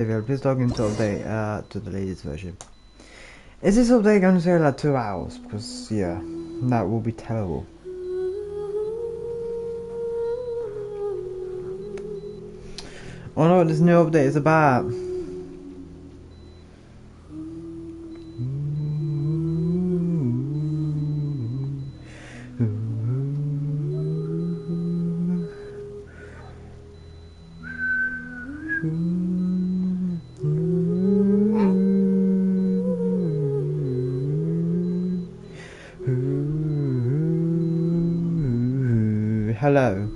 Please log into update to the latest version. Is this update going to take like 2 hours? Because yeah, that will be terrible. I know what this new update is about. Hello.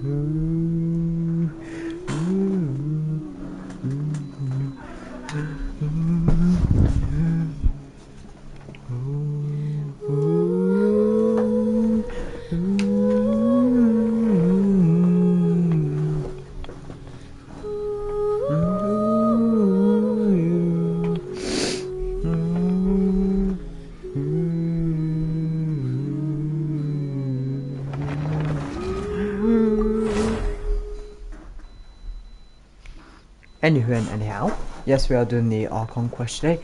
Anywho and anyhow, yes, we are doing the Archon quest today.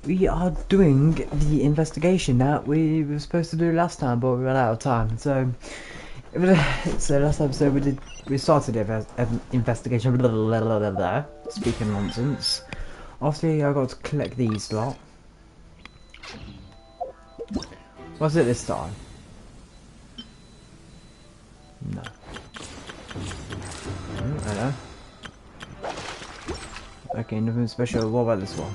We are doing the investigation that we were supposed to do last time, but we ran out of time. So last episode we started the investigation. Blah, blah, blah, blah, blah, speaking nonsense. Obviously, I got to collect these lot. What's it this time? No. Hello. Okay, nothing special. What about this one?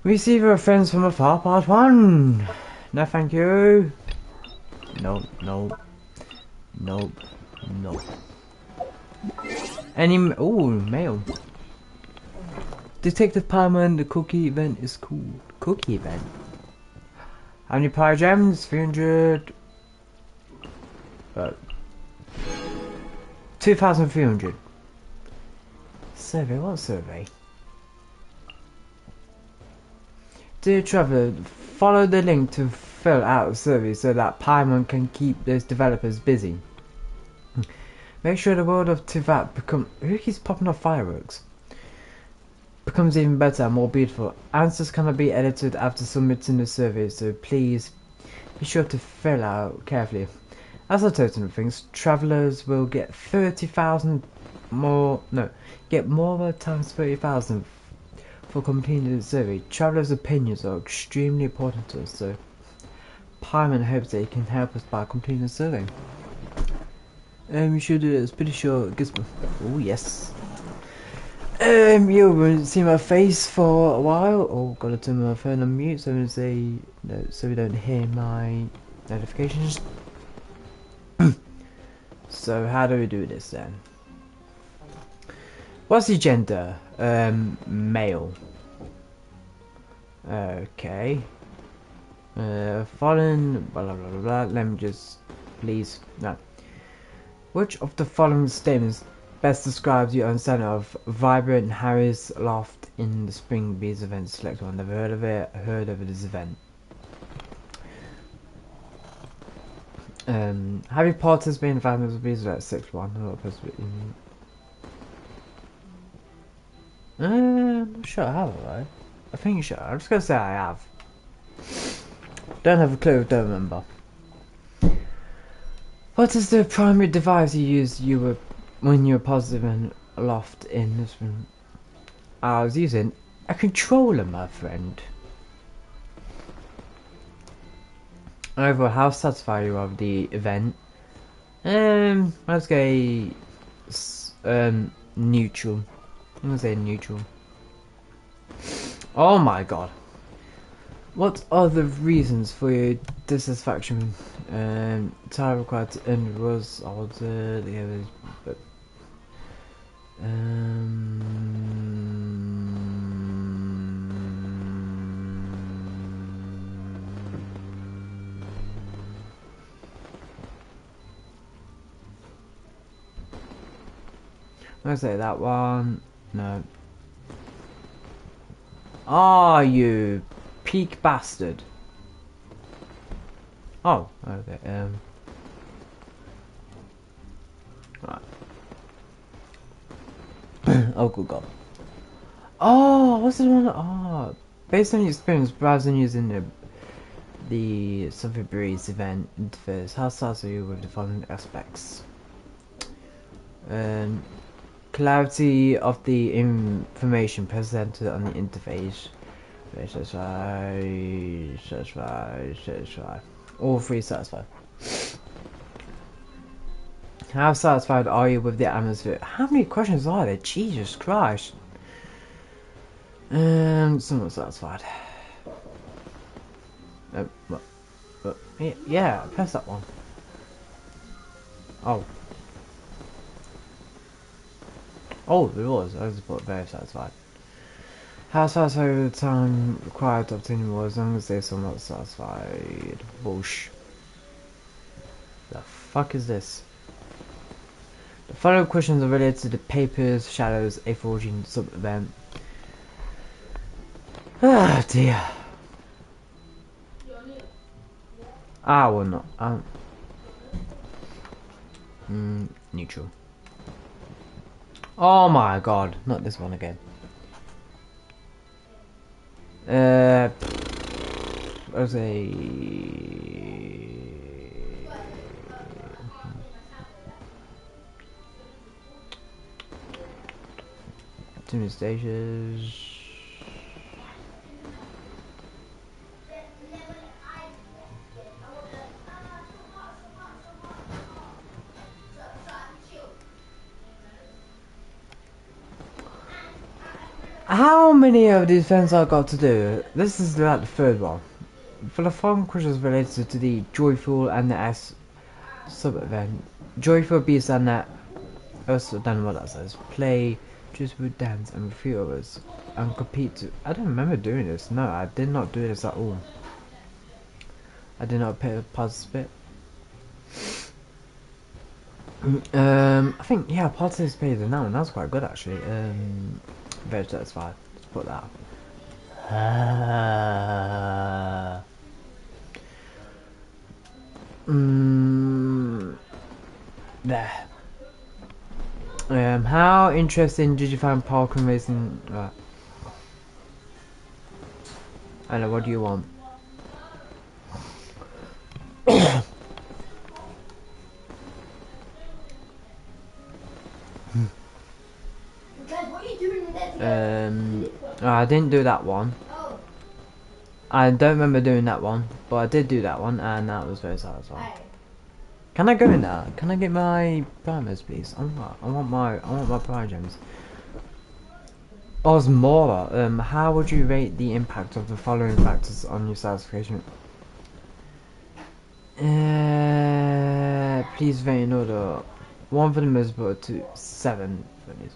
Receive a friends from afar, part 1. No, thank you. No, no, no, no. Any? Oh, mail. Detective Paimon, the cookie event is cool. Cookie event. How many power gems? 300. 2,300. Survey? What survey? Dear traveller, follow the link to fill out a survey so that Paimon can keep those developers busy. Make sure the world of Tivat who keeps popping off fireworks? Becomes even better and more beautiful. Answers cannot be edited after submitting the survey, so please be sure to fill out carefully. As a total of things, travellers will get 30,000 more. No, get more times 30,000 for completing the survey. Travellers' opinions are extremely important to us, so Paimon hopes that he can help us by completing the survey. You should do it. It's pretty sure it gets. Oh yes. You won't see my face for a while. Oh, gotta turn my phone on mute so we don't hear my notifications. So how do we do this then? What's the gender? Male. Okay. Following blah blah blah blah. Let me just please no. Which of the following statements best describes your understanding of Vibrant Harry's Loft in the Spring Bees event? Select one. Never heard of it. Heard of this event. Harry Potter's been invited to Bees event. Select one. I'm not supposed to be. I'm not sure I have, right? I think you should. I'm just gonna say I have. Don't have a clue. Don't remember. What is the primary device you used when you were positive and aloft in this room? I was using a controller, my friend. Overall, how satisfied you are with the event? Let's go neutral. I'm gonna say neutral. Oh my god. What are the reasons for your dissatisfaction? Time required to end was altered. The others, but I'm gonna say that one. No. Are you peak bastard? Oh, okay. Right. Oh, good God. Oh, what's the one? Oh, based on your experience browsing using the Something Breeze event interface, how satisfied are you with the following aspects? Clarity of the information presented on the interface. Satisfied. All three satisfied. How satisfied are you with the atmosphere? How many questions are there? Jesus Christ. Somewhat satisfied. Yeah, press that one. Oh. Oh, it was. I was very satisfied. How satisfied with the time required to obtain more as long as they're somewhat satisfied? Bullsh. The fuck is this? The following questions are related to the Papers, Shadows, a forging sub-event. Ah, dear. I will not. Neutral. Oh my god, not this one again. As a too many stages. How many of these things I got to do? This is like the third one. For the following questions related to the Joyful and the S sub-event. Joyful Beast and that. Also, don't know what that says. Play, just would dance, and a few others, and compete. I don't remember doing this. No, I did not do this at all. I did not participate. I think yeah, I participated in that one. That was quite good actually. Very satisfied. Let's put that. There. How interesting did you find parkour racing? Right. I know. What do you want? I didn't do that one. I don't remember doing that one, but I did do that one, and that was very satisfying. Can I go in there? Can I get my primers, please? I want my prime gems. Osmora, how would you rate the impact of the following factors on your satisfaction? Please rate in order. 1 for the most, but 2, 7 for this.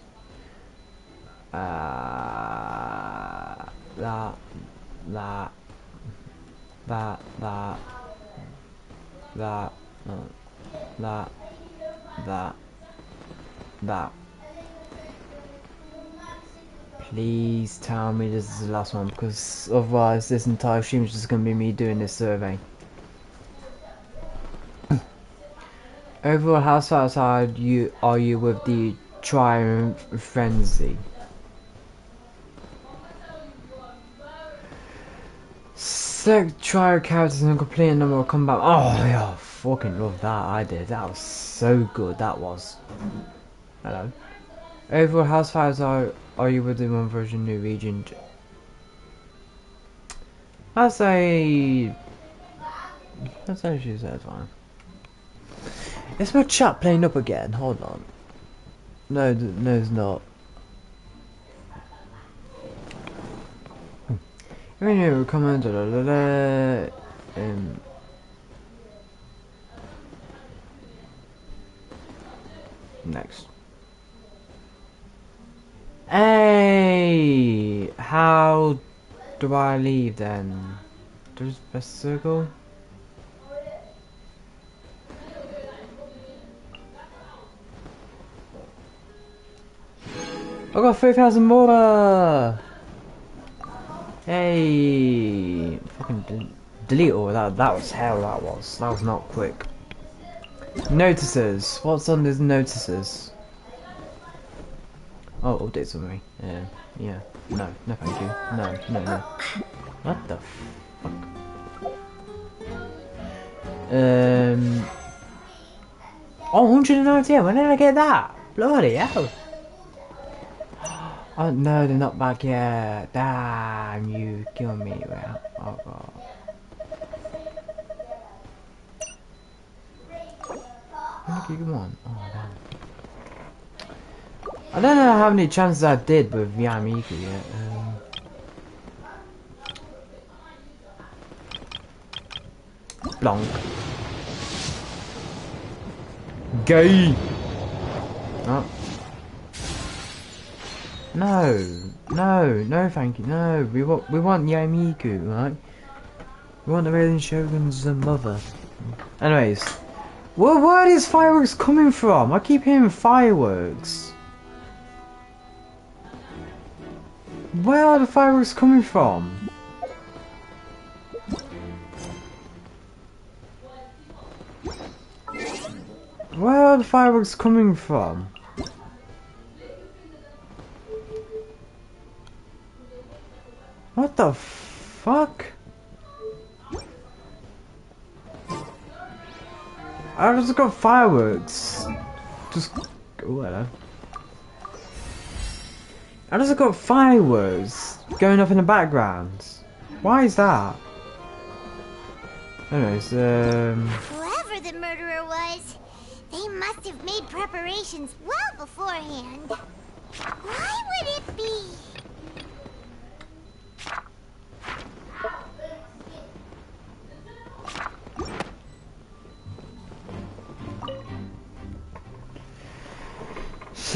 That. Please tell me this is the last one, because otherwise this entire stream is just going to be me doing this survey. Overall, how satisfied are you with the Triumph Frenzy? Select trial characters and complete a number of combat. Oh yeah, fucking love that. I did. That was so good. That was. Hello. Overall, how satisfied are you with the one version new region? I'd say she's satisfying. Is my chat playing up again? Hold on. No, it's not. Anyway, comment. Next. Hey, how do I leave then? Just press circle. I got 3,000 more. Hey, fucking delete all that. That was hell. That was not quick. Notices. What's on these notices? Oh, update summary. Yeah. No, no thank you. No. What the fuck? Oh, 198, when did I get that? Bloody hell. Oh no, they're not back yet. Damn, you kill me. Well, oh god. How many do you want? Oh damn. I don't know how many chances I did with Yamiku yet. Blanc. Gay! Oh. No, thank you. No, we want Yamiku, right? We want the Radiant Shogun's mother. Anyways, where are these fireworks coming from? I keep hearing fireworks. Where are the fireworks coming from? Where are the fireworks coming from? What the fuck? I just got fireworks. Just oh hello. I just got fireworks going off in the background. Why is that? Anyways, Whoever the murderer was, they must have made preparations well beforehand. Why would it be?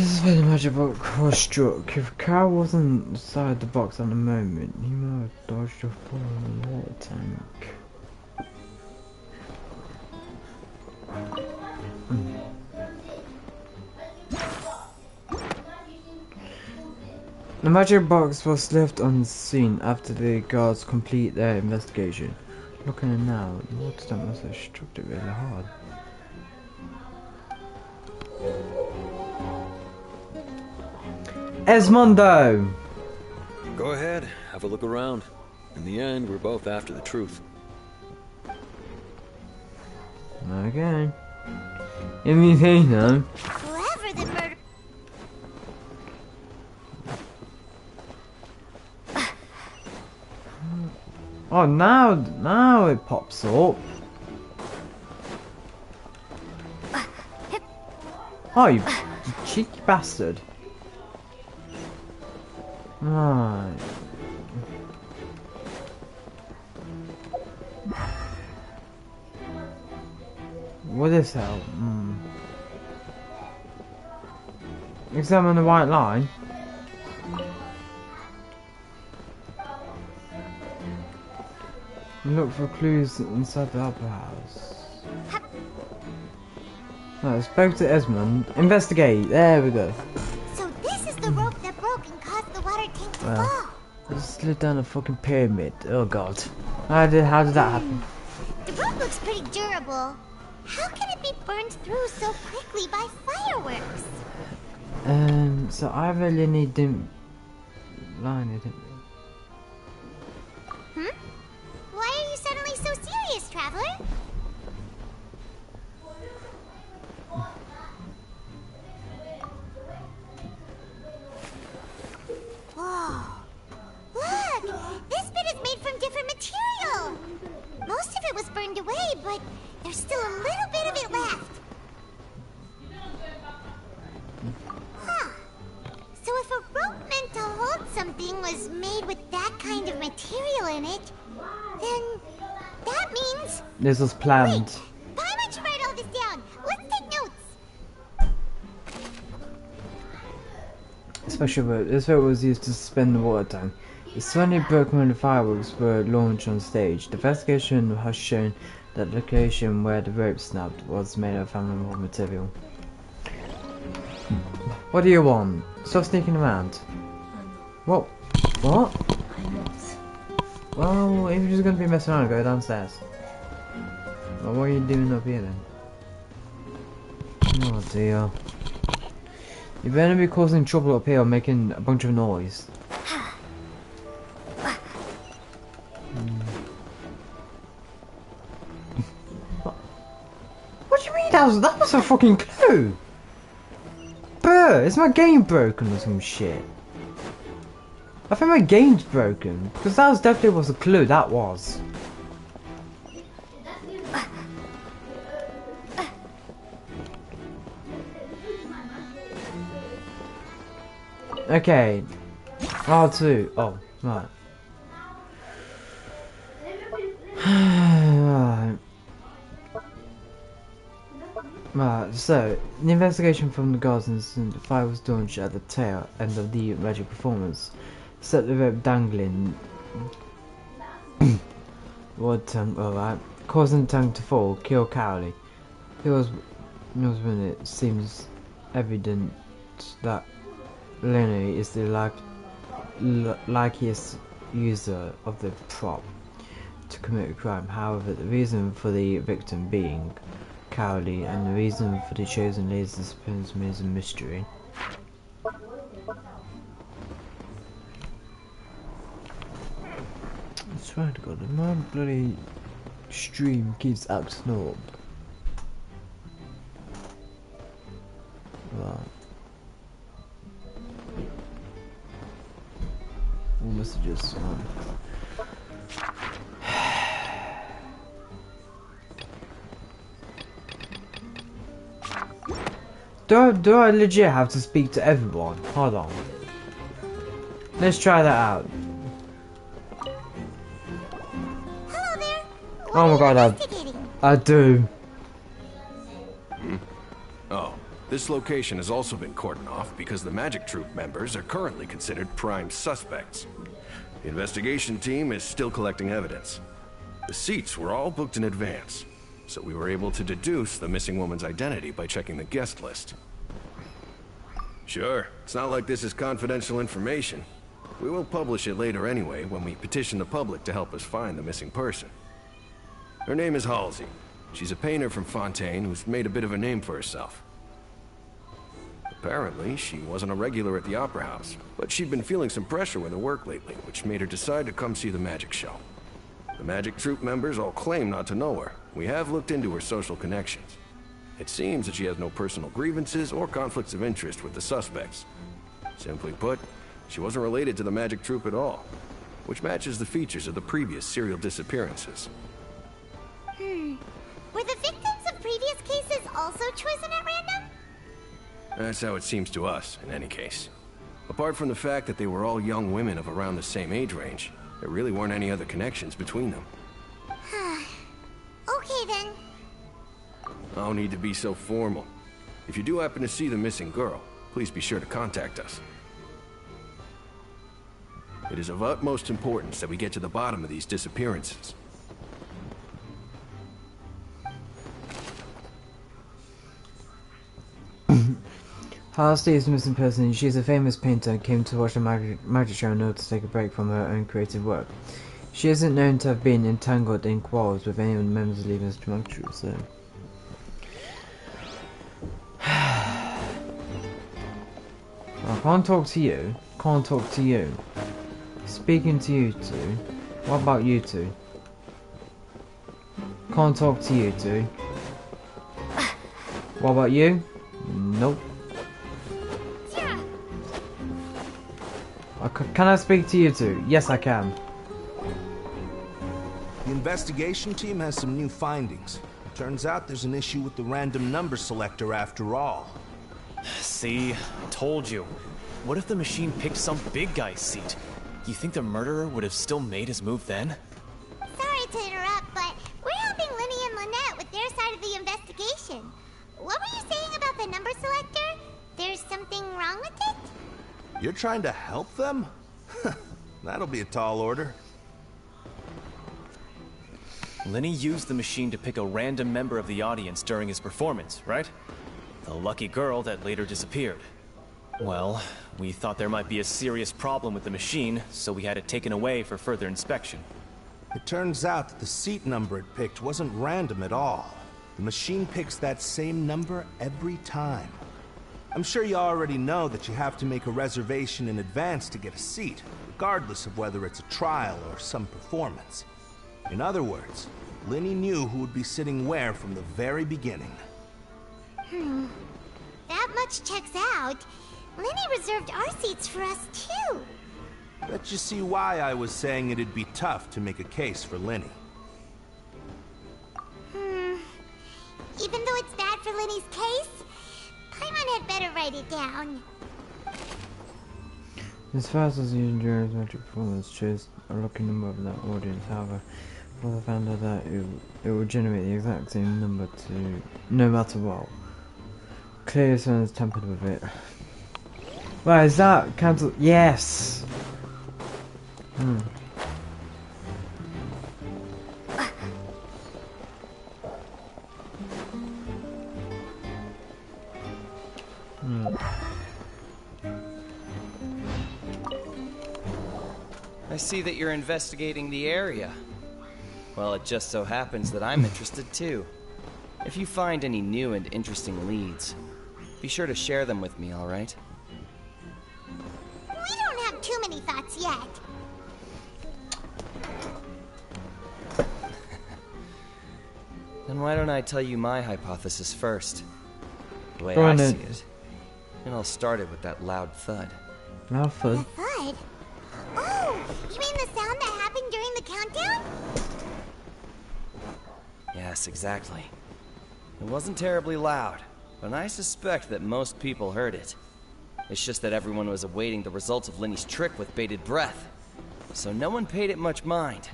this is where the magic box was struck. If Carl wasn't inside the box at the moment, he might have dodged a fall in the water tank. The magic box was left unseen after the guards complete their investigation. Looking at it now, the water tank must have struck it really hard. Esmondo! Go ahead, have a look around. In the end, we're both after the truth. Okay. If you think so. Whoever the murderer. Oh, now it pops up. Oh, you cheeky bastard. Right. What is hell? Examine the white line. Look for clues inside the upper house. No, spoke to Esmond. Investigate. There we go. So this is the rope that broke and caused the water tank to fall. I just slid down a fucking pyramid. Oh god. How did that happen? The rope looks pretty durable. How can it be burned through so quickly by fireworks? So I really need didn't line it. Why are you suddenly so serious, traveler? Whoa. Look! This bit is made from different material! Most of it was burned away, but there's still a little bit of it left. Huh. So if a rope meant to hold something was made with that kind of material in it, then that means... This was planned. Wait! Paimon should write all this down! Let's take notes! Special vote. This vote was used to suspend the water tank. It suddenly broke when the fireworks were launched on stage. The investigation has shown that the location where the rope snapped was made of flammable material. What do you want? Stop sneaking around. What? What? Well, if you're just gonna be messing around, go downstairs. Well, what are you doing up here then? Oh dear. You better be causing trouble up here or making a bunch of noise. What do you mean that was a fucking clue? Bruh, is my game broken or some shit? I think my game's broken, because that was definitely was a clue, that was. Okay. R2. Oh, right. Right, so, the investigation from the gardens and the fire was launched at the tail end of the magic performance. Set the rope dangling. Word tongue, alright. Causing the tongue to fall, kill Cowley. It was when it seems evident that Lenny is the likeliest user of the prop to commit a crime. However, the reason for the victim being Cowley and the reason for the chosen lady's disappearance remains a mystery. I swear to God, my bloody stream keeps acting up. Right. All messages. Do I legit have to speak to everyone? Hold on. Let's try that out. Hello there. Oh my God, I do. Oh, this location has also been cordoned off because the Magic Troop members are currently considered prime suspects. The investigation team is still collecting evidence. The seats were all booked in advance, so we were able to deduce the missing woman's identity by checking the guest list. Sure, it's not like this is confidential information. We will publish it later anyway when we petition the public to help us find the missing person. Her name is Halsey. She's a painter from Fontaine who's made a bit of a name for herself. Apparently, she wasn't a regular at the Opera House, but she'd been feeling some pressure with her work lately, which made her decide to come see the magic show. The Magic Troop members all claim not to know her. We have looked into her social connections. It seems that she has no personal grievances or conflicts of interest with the suspects. Simply put, she wasn't related to the Magic Troop at all, which matches the features of the previous serial disappearances. Were the victims of previous cases also chosen at random? That's how it seems to us, in any case. Apart from the fact that they were all young women of around the same age range, there really weren't any other connections between them. Okay then. No need to be so formal. If you do happen to see the missing girl, please be sure to contact us. It is of utmost importance that we get to the bottom of these disappearances. Halsey is a missing person. She is a famous painter and came to watch the magic show in order to take a break from her own creative work. She isn't known to have been entangled in quarrels with any of the members of the Magic Troop, so... I can't talk to you. Can't talk to you. Speaking to you two. What about you two? Can't talk to you two. What about you? Nope. Can I speak to you two? Yes, I can. The investigation team has some new findings. It turns out there's an issue with the random number selector after all. See? I told you. What if the machine picked some big guy's seat? You think the murderer would have still made his move then? Sorry to interrupt, but we're helping Lenny and Lynette with their side of the investigation. What were you saying about the number selector? There's something wrong with it? You're trying to help them? That'll be a tall order. Lenny used the machine to pick a random member of the audience during his performance, right? The lucky girl that later disappeared. Well, we thought there might be a serious problem with the machine, so we had it taken away for further inspection. It turns out that the seat number it picked wasn't random at all. The machine picks that same number every time. I'm sure you already know that you have to make a reservation in advance to get a seat, regardless of whether it's a trial or some performance. In other words, Linny knew who would be sitting where from the very beginning. That much checks out. Linny reserved our seats for us, too. Let you see why I was saying it'd be tough to make a case for Linny. Even though it's bad for Linny's case, Paimon had better write it down. As fast as you endure his magic performance, chase a lucky number of that audience. However, once I found out that it will generate the exact same number to no matter what. Clearly someone's tampered with it. Right, is that cancelled? Yes! I see that you're investigating the area. Well, it just so happens that I'm interested too. If you find any new and interesting leads, be sure to share them with me, alright? We don't have too many thoughts yet. Then why don't I tell you my hypothesis first? The way Go I on see then. it. And I'll start it with that loud thud. Now fun. The thud? Oh, you mean the sound that happened during the countdown? Yes, exactly. It wasn't terribly loud, but I suspect that most people heard it. It's just that everyone was awaiting the results of Linny's trick with bated breath, so no one paid it much mind.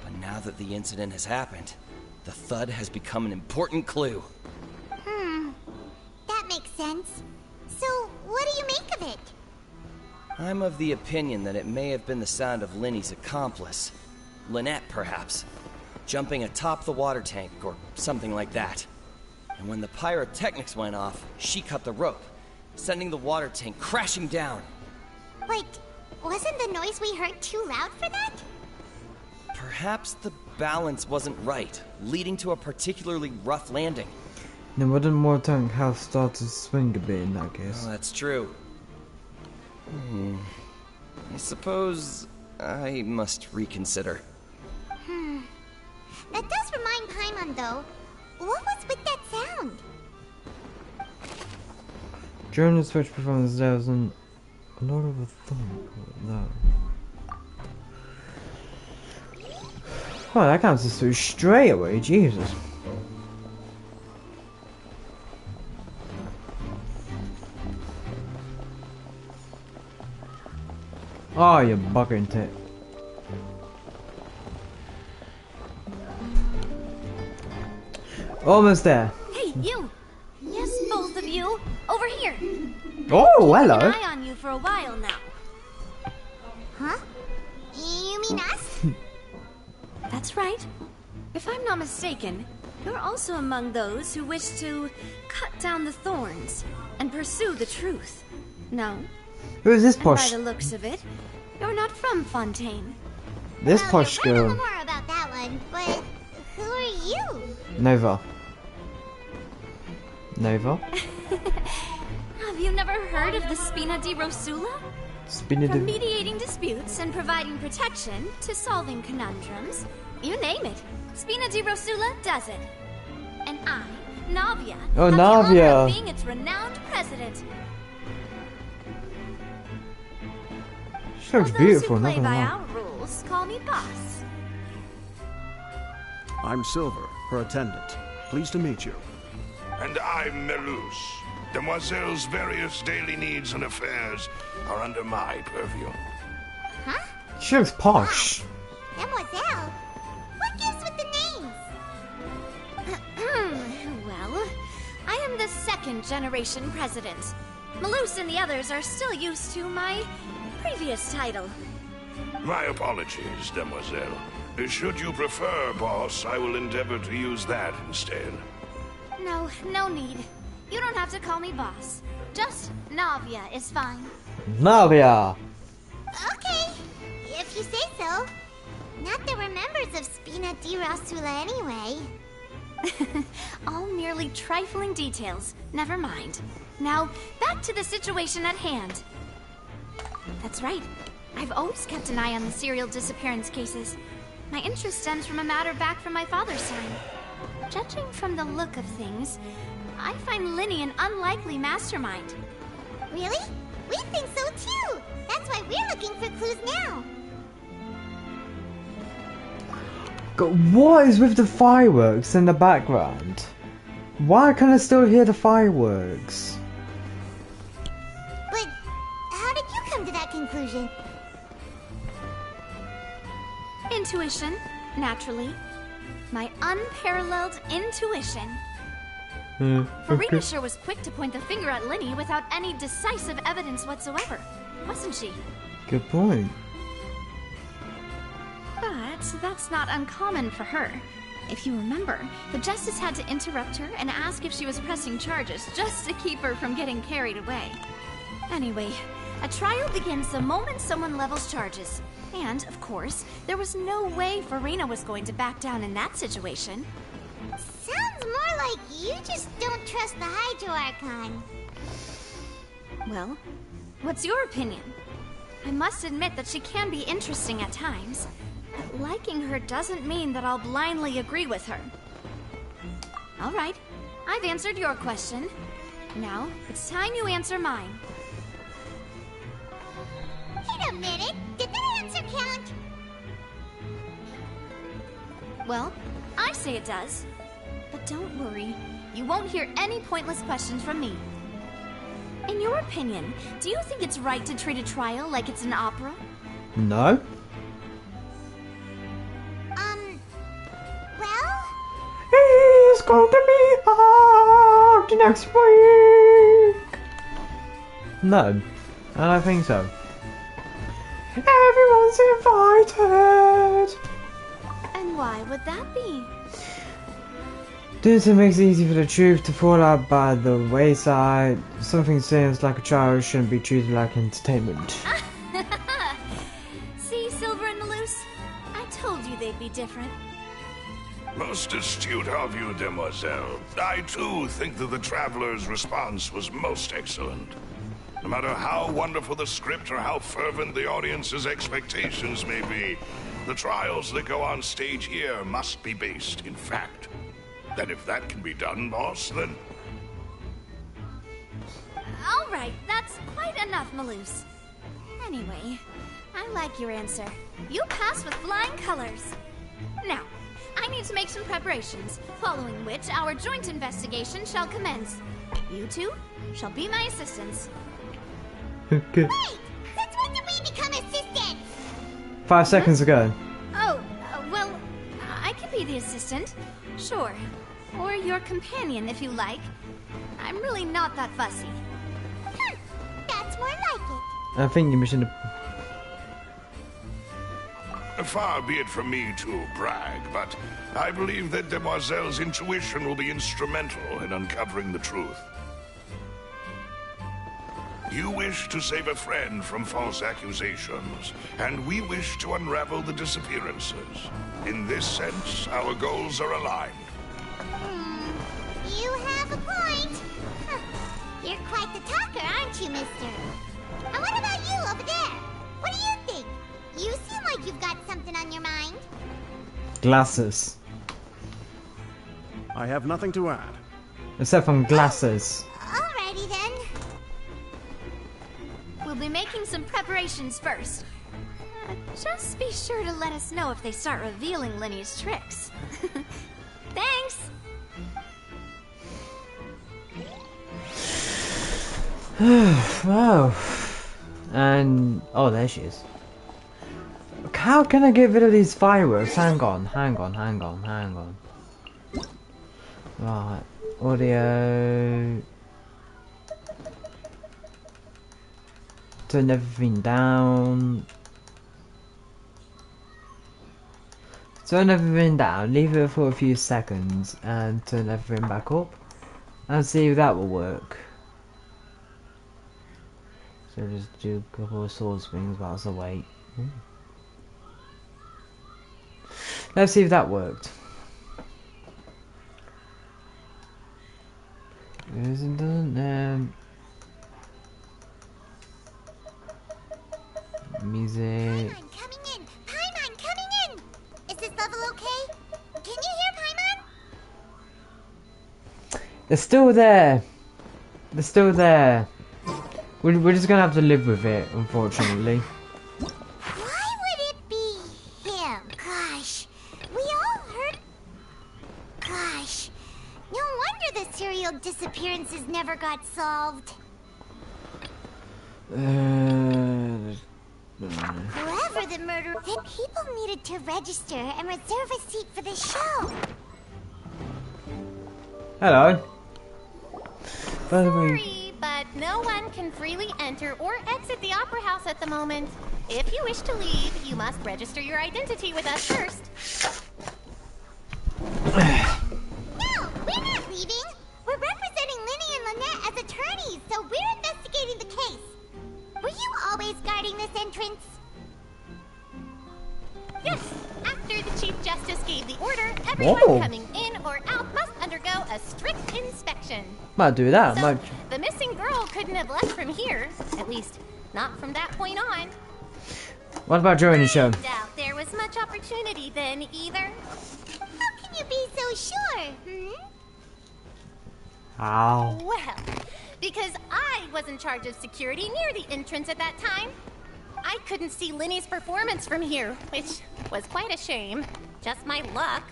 But now that the incident has happened, the thud has become an important clue. That makes sense. So, what do you make of it? I'm of the opinion that it may have been the sound of Linny's accomplice. Lynette, perhaps. Jumping atop the water tank, or something like that. And when the pyrotechnics went off, she cut the rope, sending the water tank crashing down. Wait, wasn't the noise we heard too loud for that? Perhaps the balance wasn't right, leading to a particularly rough landing. Then wouldn't more tank have started to swing a bit in that case? Oh, that's true. I suppose I must reconsider. That does remind Paimon, though. What was with that sound? During the switch performance, there was a lot of a thump. Oh, that counts as two straight away, Jesus. Oh, you bugging tit. Almost there. Hey, you! Yes, both of you! Over here! Oh, hello. I've had an eye on you for a while now. Huh? You mean us? That's right. If I'm not mistaken, you're also among those who wish to cut down the thorns and pursue the truth. No? Who is this And by posh? the looks of it, you're not from Fontaine. This Well, posh you're right girl. more about that one, but who are you? Nova. Nova? Have you never heard of the Spina di Rosula? Spinning From the. mediating disputes and providing protection to solving conundrums, you name it, Spina di Rosula does it. And I, Navia, Oh, have the honor Navia. of being its renowned president. She looks Those beautiful, who not play gonna by lie. our rules call me boss. I'm Silver, her attendant. Pleased to meet you. And I'm Melus. Demoiselle's various daily needs and affairs are under my purview. Huh? She looks posh. Mademoiselle? What gives with the names? Well, I am the second generation president. Malus and the others are still used to my previous title. My apologies, Demoiselle. Should you prefer, boss, I will endeavor to use that instead. No, no need. You don't have to call me boss. Just Navia is fine. Navia. Okay, if you say so. Not that we're members of Spina di Rosula anyway. All merely trifling details. Never mind. Now, back to the situation at hand. That's right. I've always kept an eye on the serial disappearance cases. My interest stems from a matter back from my father's time. Judging from the look of things, I find Linny an unlikely mastermind. Really? We think so too! That's why we're looking for clues now! What is with the fireworks in the background? Why can I still hear the fireworks? But how did you come to that conclusion? Intuition, naturally. My unparalleled intuition. Farina sure was quick to point the finger at Linny without any decisive evidence whatsoever, wasn't she? Good point. But that's not uncommon for her. If you remember, the Justice had to interrupt her and ask if she was pressing charges just to keep her from getting carried away. Anyway, a trial begins the moment someone levels charges. And, of course, there was no way Farina was going to back down in that situation. Sounds more like you just don't trust the Hydro Archon. Well, what's your opinion? I must admit that she can be interesting at times, but liking her doesn't mean that I'll blindly agree with her. All right, I've answered your question. Now, it's time you answer mine. Wait a minute, did that answer count? Well, I say it does. But don't worry, you won't hear any pointless questions from me. In your opinion, do you think it's right to treat a trial like it's an opera? No. Well? It's going to be hard next week. No, I don't think so. Everyone's invited. And why would that be? Doing so makes it easy for the truth to fall out by the wayside. Something seems like a trial shouldn't be treated like entertainment. See, Silver and Malus? I told you they'd be different. Most astute of you, demoiselle. I too think that the Traveler's response was most excellent. No matter how wonderful the script or how fervent the audience's expectations may be, the trials that go on stage here must be based in fact. And if that can be done, boss, then... All right, that's quite enough, Malus. Anyway, I like your answer. You pass with flying colors. Now, I need to make some preparations, following which our joint investigation shall commence. You two shall be my assistants. Okay. Wait! Since when did we become assistants? 5 seconds ago. Oh, well, I can be the assistant. Sure. Or your companion, if you like. I'm really not that fussy. That's more like it. I think you should. Far be it from me to brag, but I believe that Demoiselle's intuition will be instrumental in uncovering the truth. You wish to save a friend from false accusations, and we wish to unravel the disappearances. In this sense, our goals are aligned. You have a point. Huh. You're quite the talker, aren't you, mister? And what about you over there? What do you think? You seem like you've got something on your mind. Glasses. I have nothing to add. Except from glasses. Alrighty then. We'll be making some preparations first. Just be sure to let us know if they start revealing Linny's tricks. Thanks! Wow. And oh, there she is. How can I get rid of these fireworks? Hang on. Right, audio. Turn everything down. Leave it for a few seconds, and turn everything back up, and see if that will work. So just do a couple of sword swings whilst I wait. Let's see if that worked. Isn't done. Music. Paimon coming in! Paimon coming in! Is this level okay? Can you hear Paimon? They're still there. They're still there. We're just gonna have to live with it, unfortunately. Why would it be him? Gosh, we all heard. Gosh, no wonder the serial disappearances never got solved. Whoever the murderer, then people needed to register and reserve a seat for the show. Hello. Sorry, but no one can freely enter or exit the Opera House at the moment. If you wish to leave, you must register your identity with us first. No, we're not leaving. We're representing Linny and Lynette as attorneys, so we're investigating the case. Were you always guarding this entrance? Yes, after the Chief Justice gave the order, everyone coming in or out must undergo a strict inspection. Might do that. So, the missing girl couldn't have left from here. At least, not from that point on. What about during the show? I doubt there was much opportunity then, either. How can you be so sure, How? Well, because I was in charge of security near the entrance at that time. I couldn't see Linny's performance from here, which was quite a shame. Just my luck.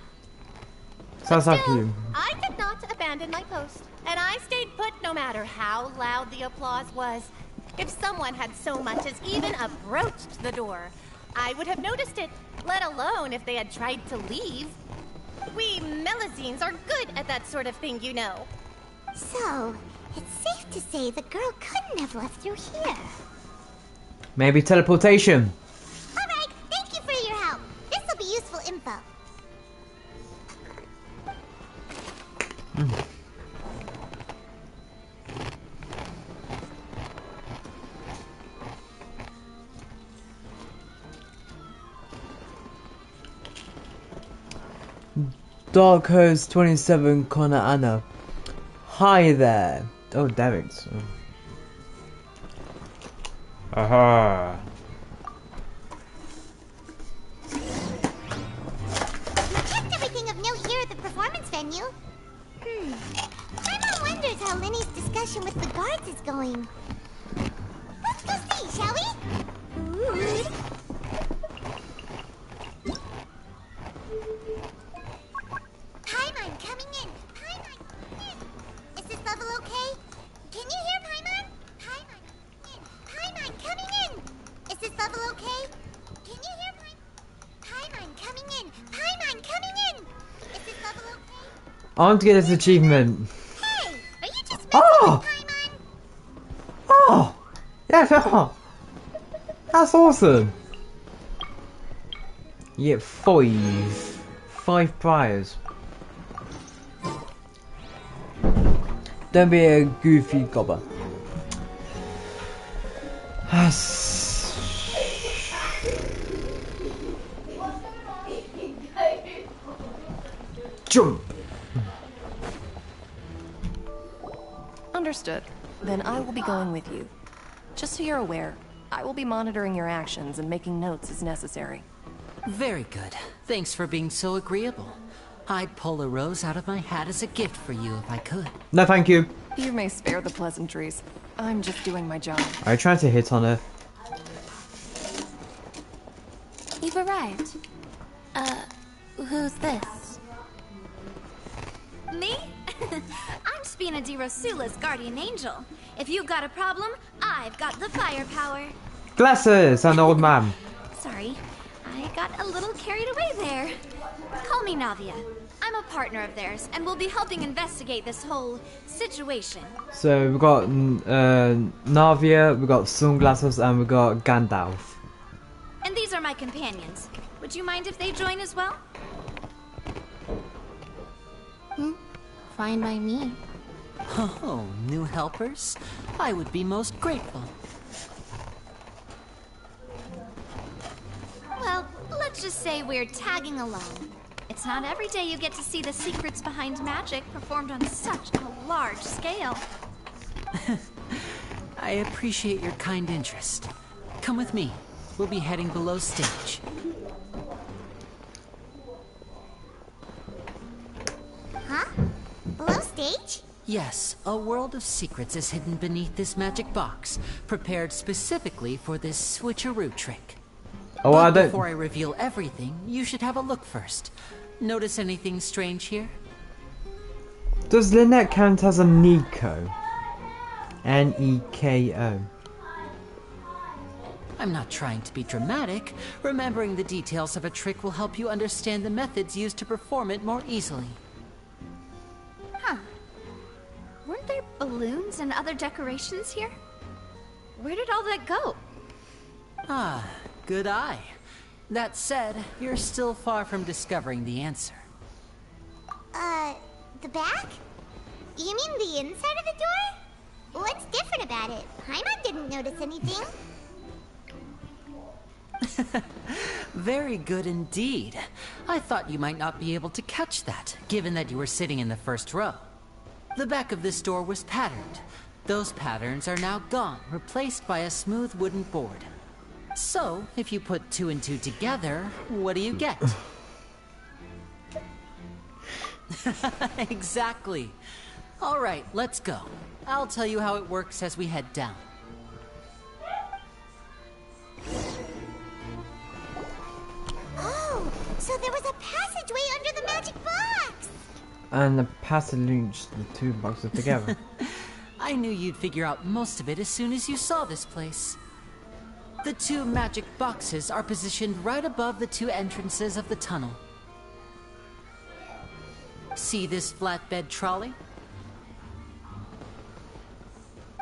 Sounds like you. I did not abandon my post, and I stayed put no matter how loud the applause was. If someone had so much as even approached the door, I would have noticed it, let alone if they had tried to leave. We Melazines are good at that sort of thing, you know. So, it's safe to say the girl couldn't have left through here. Maybe teleportation. Alright, thank you for your help. This will be useful info. Dark Host 27 Connor Anna. Hi there. Oh, damn it. Aha. We checked everything of note here at the performance venue. Paimon wonders how Linny's discussion with the guards is going. Let's go see, shall we? Paimon coming in. Paimon coming in. Is this level okay? Can you hear Paimon? Paimon coming in. Is this level okay? Can you hear Paimon coming in? Paimon coming in. Is this level okay? I want to get this achievement. Hey, are you just messing with Paimon? Oh! Yeah, that's awesome. You get 5 priors. Don't be a goofy gobber. Jump! Understood. Then I will be going with you. Just so you're aware, I will be monitoring your actions and making notes as necessary. Very good. Thanks for being so agreeable. I'd pull a rose out of my hat as a gift for you if I could. No, thank you. You may spare the pleasantries. I'm just doing my job. Are you trying to hit on her? You've arrived. Who's this? Me? I'm Spina di Rosula's guardian angel. If you've got a problem, I've got the firepower. Glasses, an old man. Sorry, I got a little carried away there. Call me Navia. I'm a partner of theirs, and we'll be helping investigate this whole situation. So we've got Navia, we've got Sunglasses, and we've got Gandalf. And these are my companions. Would you mind if they join as well? Fine by me. Oh, new helpers? I would be most grateful. Well, let's just say we're tagging along. It's not every day you get to see the secrets behind magic performed on such a large scale. I appreciate your kind interest. Come with me. We'll be heading below stage. Huh? Below stage? Yes, a world of secrets is hidden beneath this magic box, prepared specifically for this switcheroo trick. Oh, But I don't. before I reveal everything, you should have a look first. Notice anything strange here? Does Lynette count as a Nico? N-E-K-O. I'm not trying to be dramatic. Remembering the details of a trick will help you understand the methods used to perform it more easily. Huh. Weren't there balloons and other decorations here? Where did all that go? Ah, good eye. That said, you're still far from discovering the answer. The back? You mean the inside of the door? What's different about it? Paimon didn't notice anything. Very good indeed. I thought you might not be able to catch that, given that you were sitting in the first row. The back of this door was patterned. Those patterns are now gone, replaced by a smooth wooden board. So, if you put 2 and 2 together, what do you get? Exactly. All right, let's go. I'll tell you how it works as we head down. Oh, so there was a passageway under the magic box! And the passage links the two boxes together. I knew you'd figure out most of it as soon as you saw this place. The 2 magic boxes are positioned right above the 2 entrances of the tunnel. See this flatbed trolley?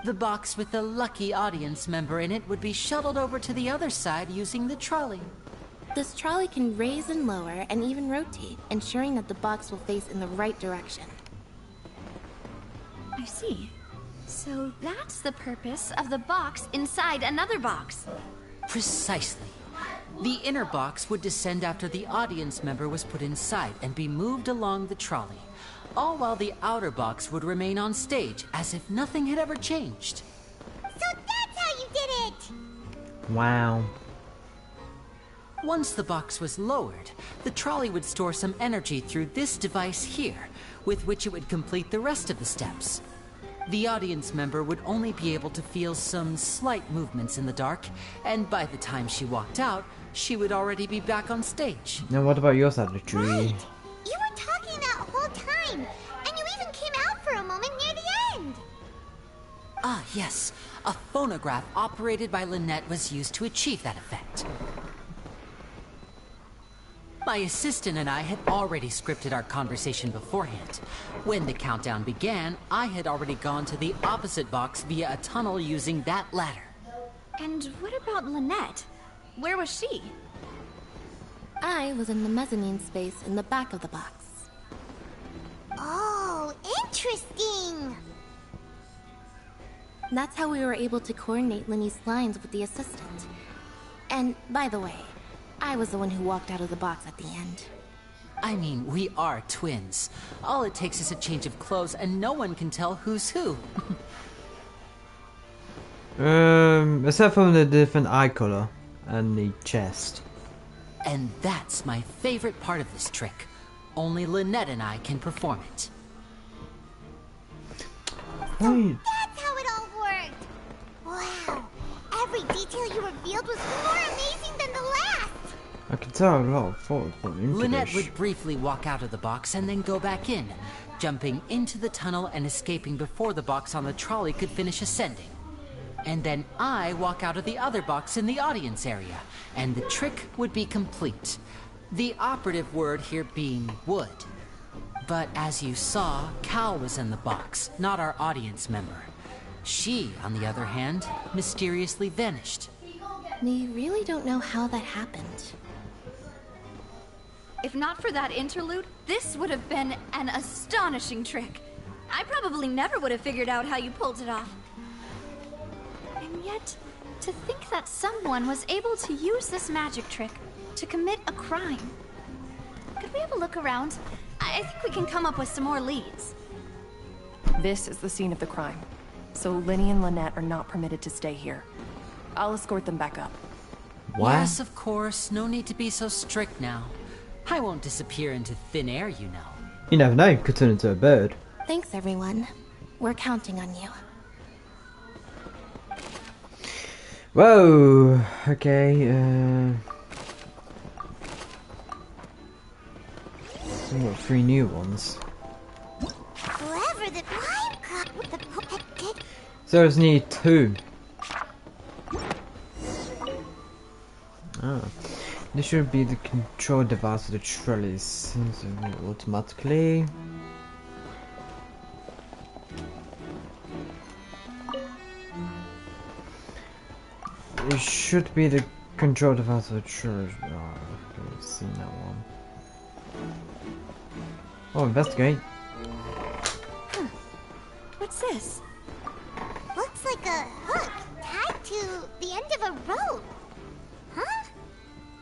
The box with the lucky audience member in it would be shuttled over to the other side using the trolley. This trolley can raise and lower and even rotate, ensuring that the box will face in the right direction. I see. So that's the purpose of the box inside another box. Precisely. The inner box would descend after the audience member was put inside and be moved along the trolley, all while the outer box would remain on stage as if nothing had ever changed. So that's how you did it! Wow. Once the box was lowered, the trolley would store some energy through this device here, with which it would complete the rest of the steps. The audience member would only be able to feel some slight movements in the dark, and by the time she walked out, she would already be back on stage. Now what about your side of the tree? Right! You were talking that whole time, and you even came out for a moment near the end! Ah, yes. A phonograph operated by Lynette was used to achieve that effect. My assistant and I had already scripted our conversation beforehand. When the countdown began, I had already gone to the opposite box via a tunnel using that ladder. And what about Lynette? Where was she? I was in the mezzanine space in the back of the box. Oh, interesting! That's how we were able to coordinate Linny's lines with the assistant. And, by the way, I was the one who walked out of the box at the end. I mean, we are twins. All it takes is a change of clothes and no one can tell who's who. Except for the different eye color and the chest. And that's my favorite part of this trick. Only Lynette and I can perform it. Wait. That's how it all worked! Wow! Every detail you revealed was more amazing than the last! I can tell a lot of thought put into Lynette this. would briefly walk out of the box and then go back in, jumping into the tunnel and escaping before the box on the trolley could finish ascending. And then I walk out of the other box in the audience area, and the trick would be complete. The operative word here being would. But as you saw, Cal was in the box, not our audience member. She, on the other hand, mysteriously vanished. We really don't know how that happened. If not for that interlude, this would have been an astonishing trick. I probably never would have figured out how you pulled it off. And yet, to think that someone was able to use this magic trick to commit a crime. Could we have a look around? I think we can come up with some more leads. This is the scene of the crime. So Linny and Lynette are not permitted to stay here. I'll escort them back up. What? Yes, of course. No need to be so strict now. I won't disappear into thin air, you know. You never know, you could turn into a bird. Thanks, everyone. We're counting on you. Whoa, okay, so what, 3 new ones? Whoever the blind got with the did. So it's need 2. Ah, this should be the control device of the trellis. Automatically. It should be the control device of the trellis. Oh, okay, we've seen that one. Oh, investigate. What's this? Looks like a hook tied to the end of a rope. Huh?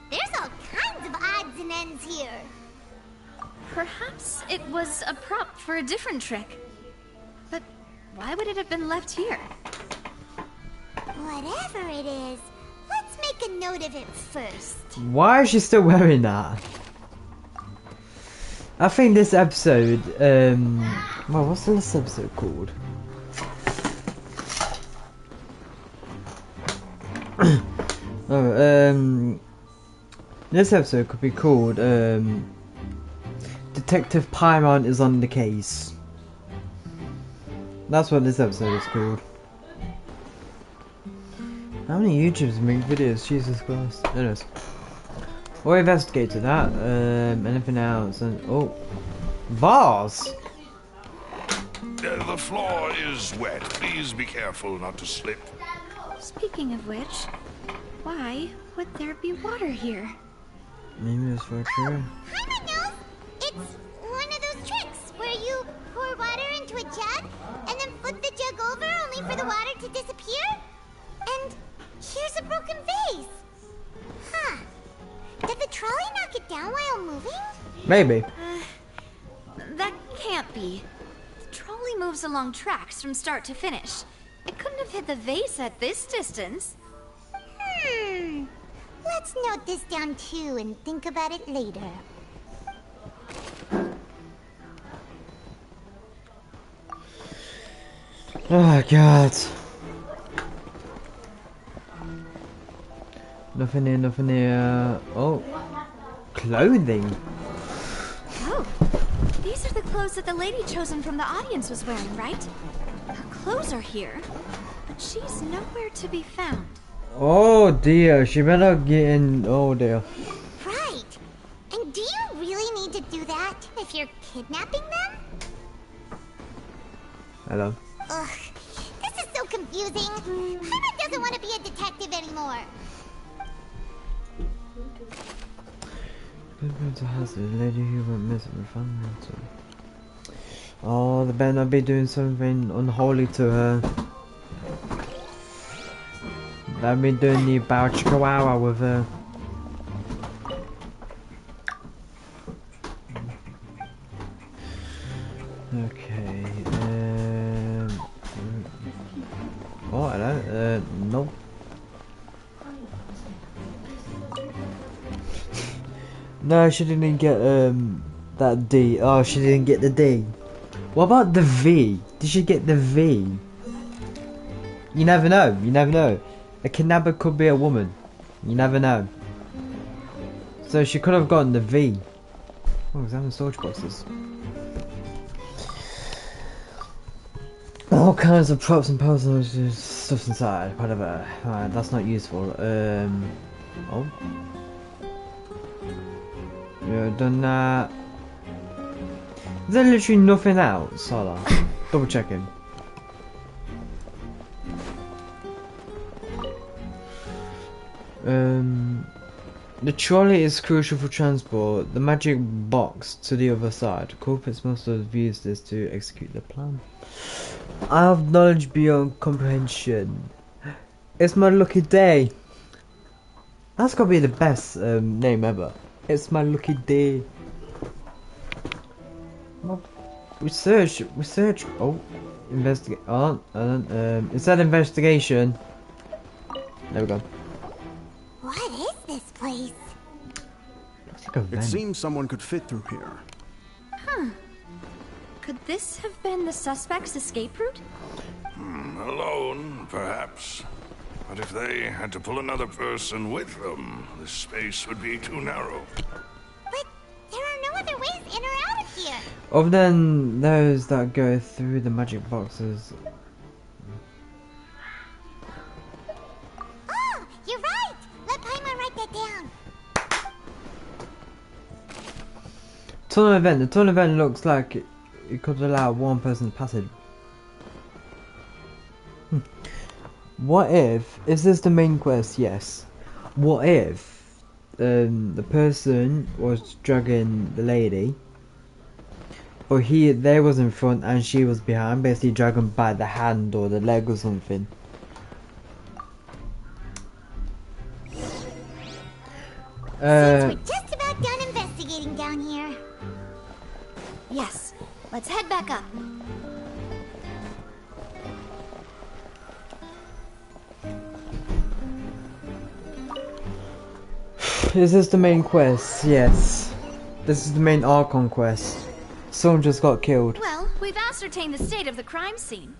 There's all kinds of odds and ends here. Perhaps it was a prop for a different trick. But why would it have been left here? Whatever it is, let's make a note of it first. Why is she still wearing that? I think this episode, well, what's this episode called? Oh, this episode could be called, Detective Paimon is on the case. That's what this episode is called. How many YouTubers make videos? Jesus Christ. Anyways. We investigated that. Anything else? And oh, vase. The floor is wet. Please be careful not to slip. Speaking of which, why would there be water here? Maybe it's for sure. Paimon knows. It's one of those tricks where you pour water into a jug and then flip the jug over only for the water to disappear. And here's a broken vase. Huh. Did the trolley knock it down while moving? Maybe. That can't be. The trolley moves along tracks from start to finish. It couldn't have hit the vase at this distance. Let's note this down too and think about it later. Oh God. Nothing here, nothing here. Oh, clothing. Oh, these are the clothes that the lady chosen from the audience was wearing, right? Her clothes are here, but she's nowhere to be found. Oh dear, she better get in. Oh dear. Right. And do you really need to do that if you're kidnapping them? Hello. Ugh, this is so confusing. Paimon doesn't want to be a detective anymore. The lady who went missing with family. Oh, they better not be doing something unholy to her. They've been doing the bow chihuahua with her. Okay, oh, hello, nope. No, she didn't get, that D. Oh, she didn't get the D. What about the V? Did she get the V? You never know, you never know. A kidnapper could be a woman. You never know. So she could have gotten the V. Oh, examine storage boxes. All kinds of props and personal stuff inside. Whatever. Alright, that's not useful. Oh. Yeah, done that. Is there literally nothing else? Hold on. Double checking. The trolley is crucial for transport. The magic box to the other side. Culprits must have used this to execute the plan. I have knowledge beyond comprehension. It's my lucky day. That's gotta be the best name ever. It's my lucky day. Research. Oh, investigate. Oh, it said investigation. There we go. What is this place? Looks like a It vent. seems someone could fit through here. Huh. Could this have been the suspect's escape route? Alone, perhaps. But if they had to pull another person with them, the space would be too narrow. But there are no other ways in or out of here. Other than those that go through the magic boxes. Oh, you're right. Let Paimon write that down. Tunnel event. The tunnel event looks like it could allow one person to pass it. What if, is this the main quest? Yes. What if the person was dragging the lady, but they was in front and she was behind, basically dragging by the hand or the leg or something. Since we're just about done investigating down here. Yes. Let's head back up. Is this the main quest? Yes. This is the main Archon quest. Someone just got killed. Well, we've ascertained the state of the crime scene.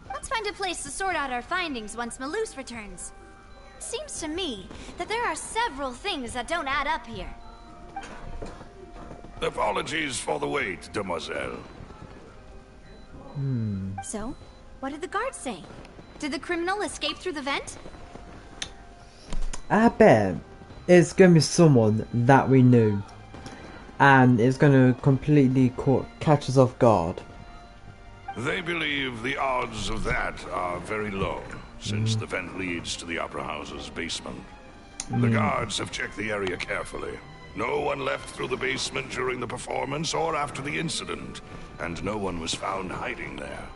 Let's find a place to sort out our findings once Malus returns. It seems to me that there are several things that don't add up here. Apologies for the wait, demoiselle. So, what did the guards say? Did the criminal escape through the vent? I bet it's gonna be someone that we knew, and it's gonna completely catch us off guard. They believe the odds of that are very low, since the vent leads to the Opera House's basement. The guards have checked the area carefully. No one left through the basement during the performance or after the incident, and no one was found hiding there.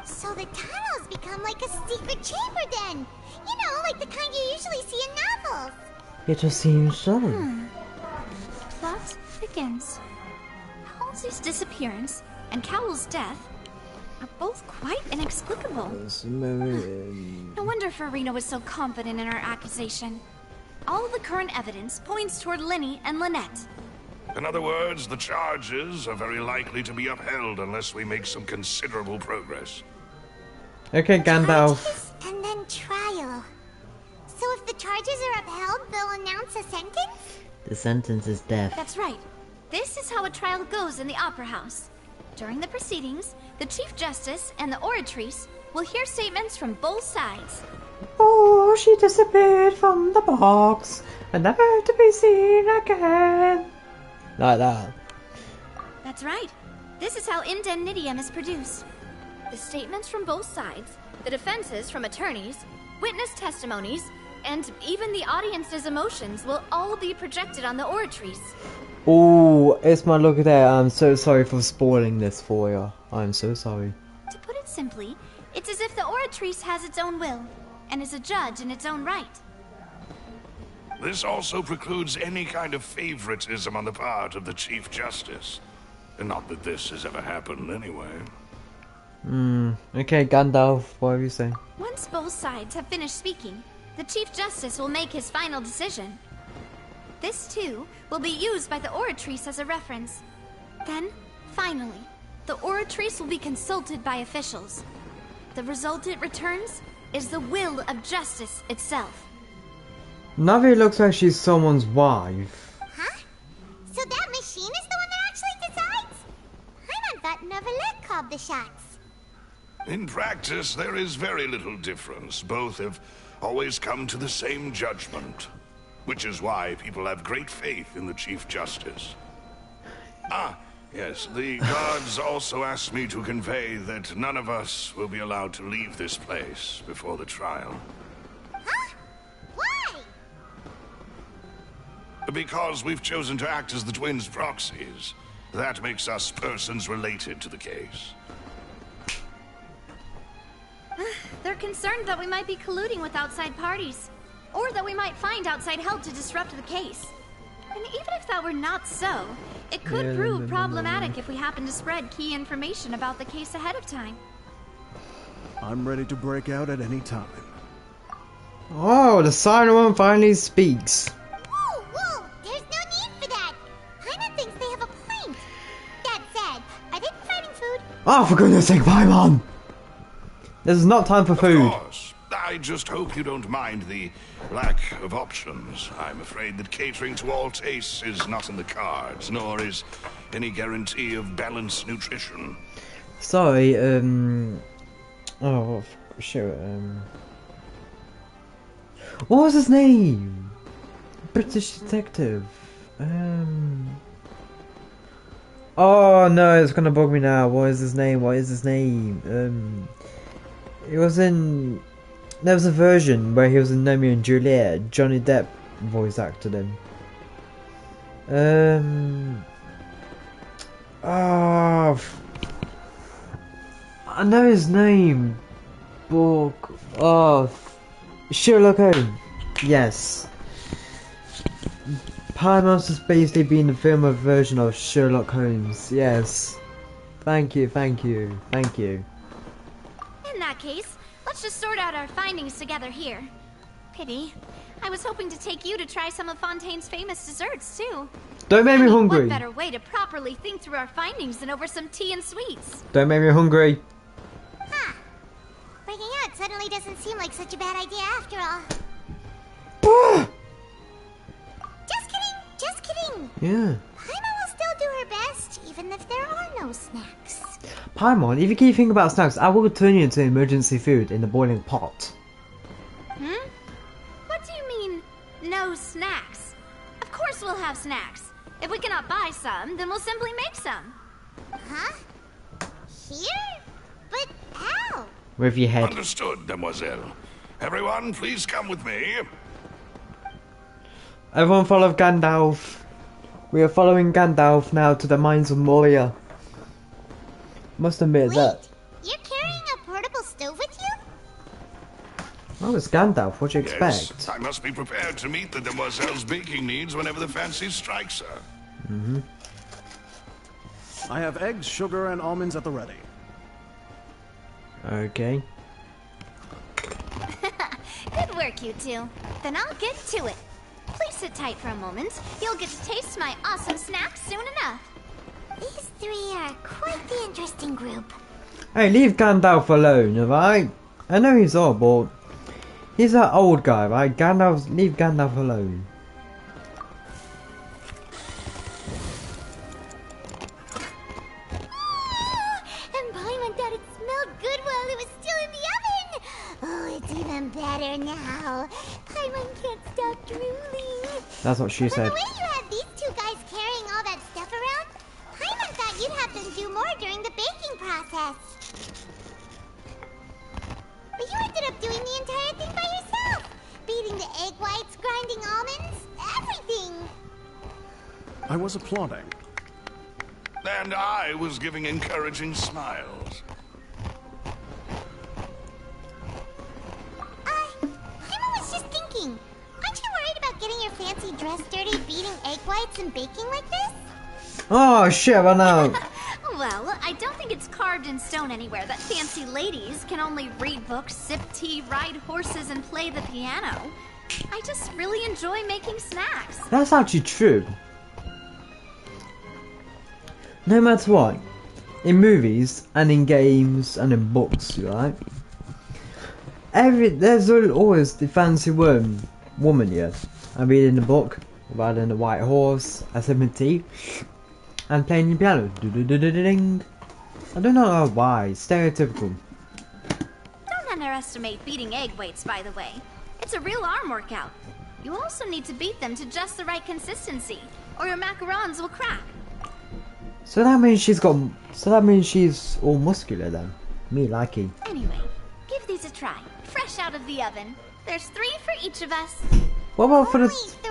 So the tunnels become like a secret chamber then. You know, like the kind you usually see in novels. It just seems so. Plot thickens. Halsey's disappearance and Cowell's death are both quite inexplicable. No wonder Farina was so confident in her accusation. All the current evidence points toward Linny and Lynette. In other words, the charges are very likely to be upheld unless we make some considerable progress. Okay, Gandalf. Charges and then trial. So if the charges are upheld, they'll announce a sentence? The sentence is death. That's right. This is how a trial goes in the Opera House. During the proceedings, the Chief Justice and the Oratrice will hear statements from both sides. Oh, she disappeared from the box and never to be seen again. Like that. That's right. This is how indemnitium is produced. The statements from both sides, the defenses from attorneys, witness testimonies, and even the audience's emotions will all be projected on the Oratrice. Oh, it's my look there. I'm so sorry for spoiling this for you. I'm so sorry. To put it simply, it's as if the Oratrice has its own will, and is a judge in its own right. This also precludes any kind of favoritism on the part of the Chief Justice. And not that this has ever happened anyway. Okay, Gandalf, what are you saying? Once both sides have finished speaking, the Chief Justice will make his final decision. This, too, will be used by the Oratrice as a reference. Then, finally, the Oratrice will be consulted by officials. The result it returns is the will of justice itself. Navi looks like she's someone's wife. Huh? So that machine is the one that actually decides? Paimon thought Novelet called the shots. In practice, there is very little difference. Both have always come to the same judgment. Which is why people have great faith in the Chief Justice. Ah, yes, the guards also asked me to convey that none of us will be allowed to leave this place before the trial. Huh? Why? Because we've chosen to act as the twins' proxies. That makes us persons related to the case. They're concerned that we might be colluding with outside parties, or that we might find outside help to disrupt the case. And even if that were not so, it could prove problematic if we happen to spread key information about the case ahead of time. I'm ready to break out at any time. Oh, the siren one finally speaks. Whoa, whoa! There's no need for that! Paimon thinks they have a point! That said, are they providing food? Oh, for goodness sake, Paimon! This is not time for food. Of course. I just hope you don't mind the lack of options. I'm afraid that catering to all tastes is not in the cards, nor is any guarantee of balanced nutrition. Sorry, oh, shit, what was his name? British detective. Oh no, it's gonna bug me now. What is his name? What is his name? It was in. There was a version where he was in Romeo and Juliet. Johnny Depp voice acted him. Oh, I know his name. Book. Oh, Sherlock Holmes. Yes. Paimon's just basically being the film version of Sherlock Holmes. Yes. Thank you, thank you, thank you. In that case, let's just sort out our findings together here. Pity. I was hoping to take you to try some of Fontaine's famous desserts, too. Don't make me hungry. What better way to properly think through our findings than over some tea and sweets? Don't make me hungry. Huh. Breaking out suddenly doesn't seem like such a bad idea after all. Just kidding, just kidding. Yeah. Paimon will still do her best, even if there are no snacks. Paimon, if you keep thinking about snacks, I will turn you into emergency food in the boiling pot. Hmm? What do you mean, no snacks? Of course we'll have snacks. If we cannot buy some, then we'll simply make some. Huh? Here? But how? With your head. Understood, Demoiselle. Everyone, please come with me. Everyone follow Gandalf. We are following Gandalf now to the mines of Moria. Must admit that. You're carrying a portable stove with you? Oh, it's Gandalf. What do you expect? Yes, I must be prepared to meet the Demoiselle's baking needs whenever the fancy strikes her. Mm-hmm. I have eggs, sugar, and almonds at the ready. Okay. Good work, you two. Then I'll get to it. Please sit tight for a moment. You'll get to taste my awesome snacks soon enough. These three are quite the interesting group. Hey, leave Gandalf alone, alright? I know he's old, but he's that old guy, right? Leave Gandalf alone. And Paimon thought it smelled good while it was still in the oven. Oh, it's even better now. Paimon can't stop drooling. That's what she said. The way you have these two guys carrying all that stuff around, Paimon thought you'd have them do more during the baking process. But you ended up doing the entire thing by yourself. Beating the egg whites, grinding almonds, everything. I was applauding. And I was giving encouraging smiles. Paimon was just thinking. Aren't you worried about getting your fancy dress dirty, beating egg whites and baking like this? Oh shit, I know. Well, I don't think it's carved in stone anywhere that fancy ladies can only read books, sip tea, ride horses, and play the piano. I just really enjoy making snacks. That's actually true. No matter what, in movies and in games and in books, right? There's always the fancy woman, yeah. I'm reading the book, riding a white horse, sipping tea, and playing the piano. Do-do-do-do-ding. I don't know why. Stereotypical. Don't underestimate beating egg weights, by the way. It's a real arm workout. You also need to beat them to just the right consistency, or your macarons will crack. So that means she's got. So that means she's all muscular then. Me likey. Anyway, give these a try. Fresh out of the oven. There's 3 for each of us. What about for the? 3?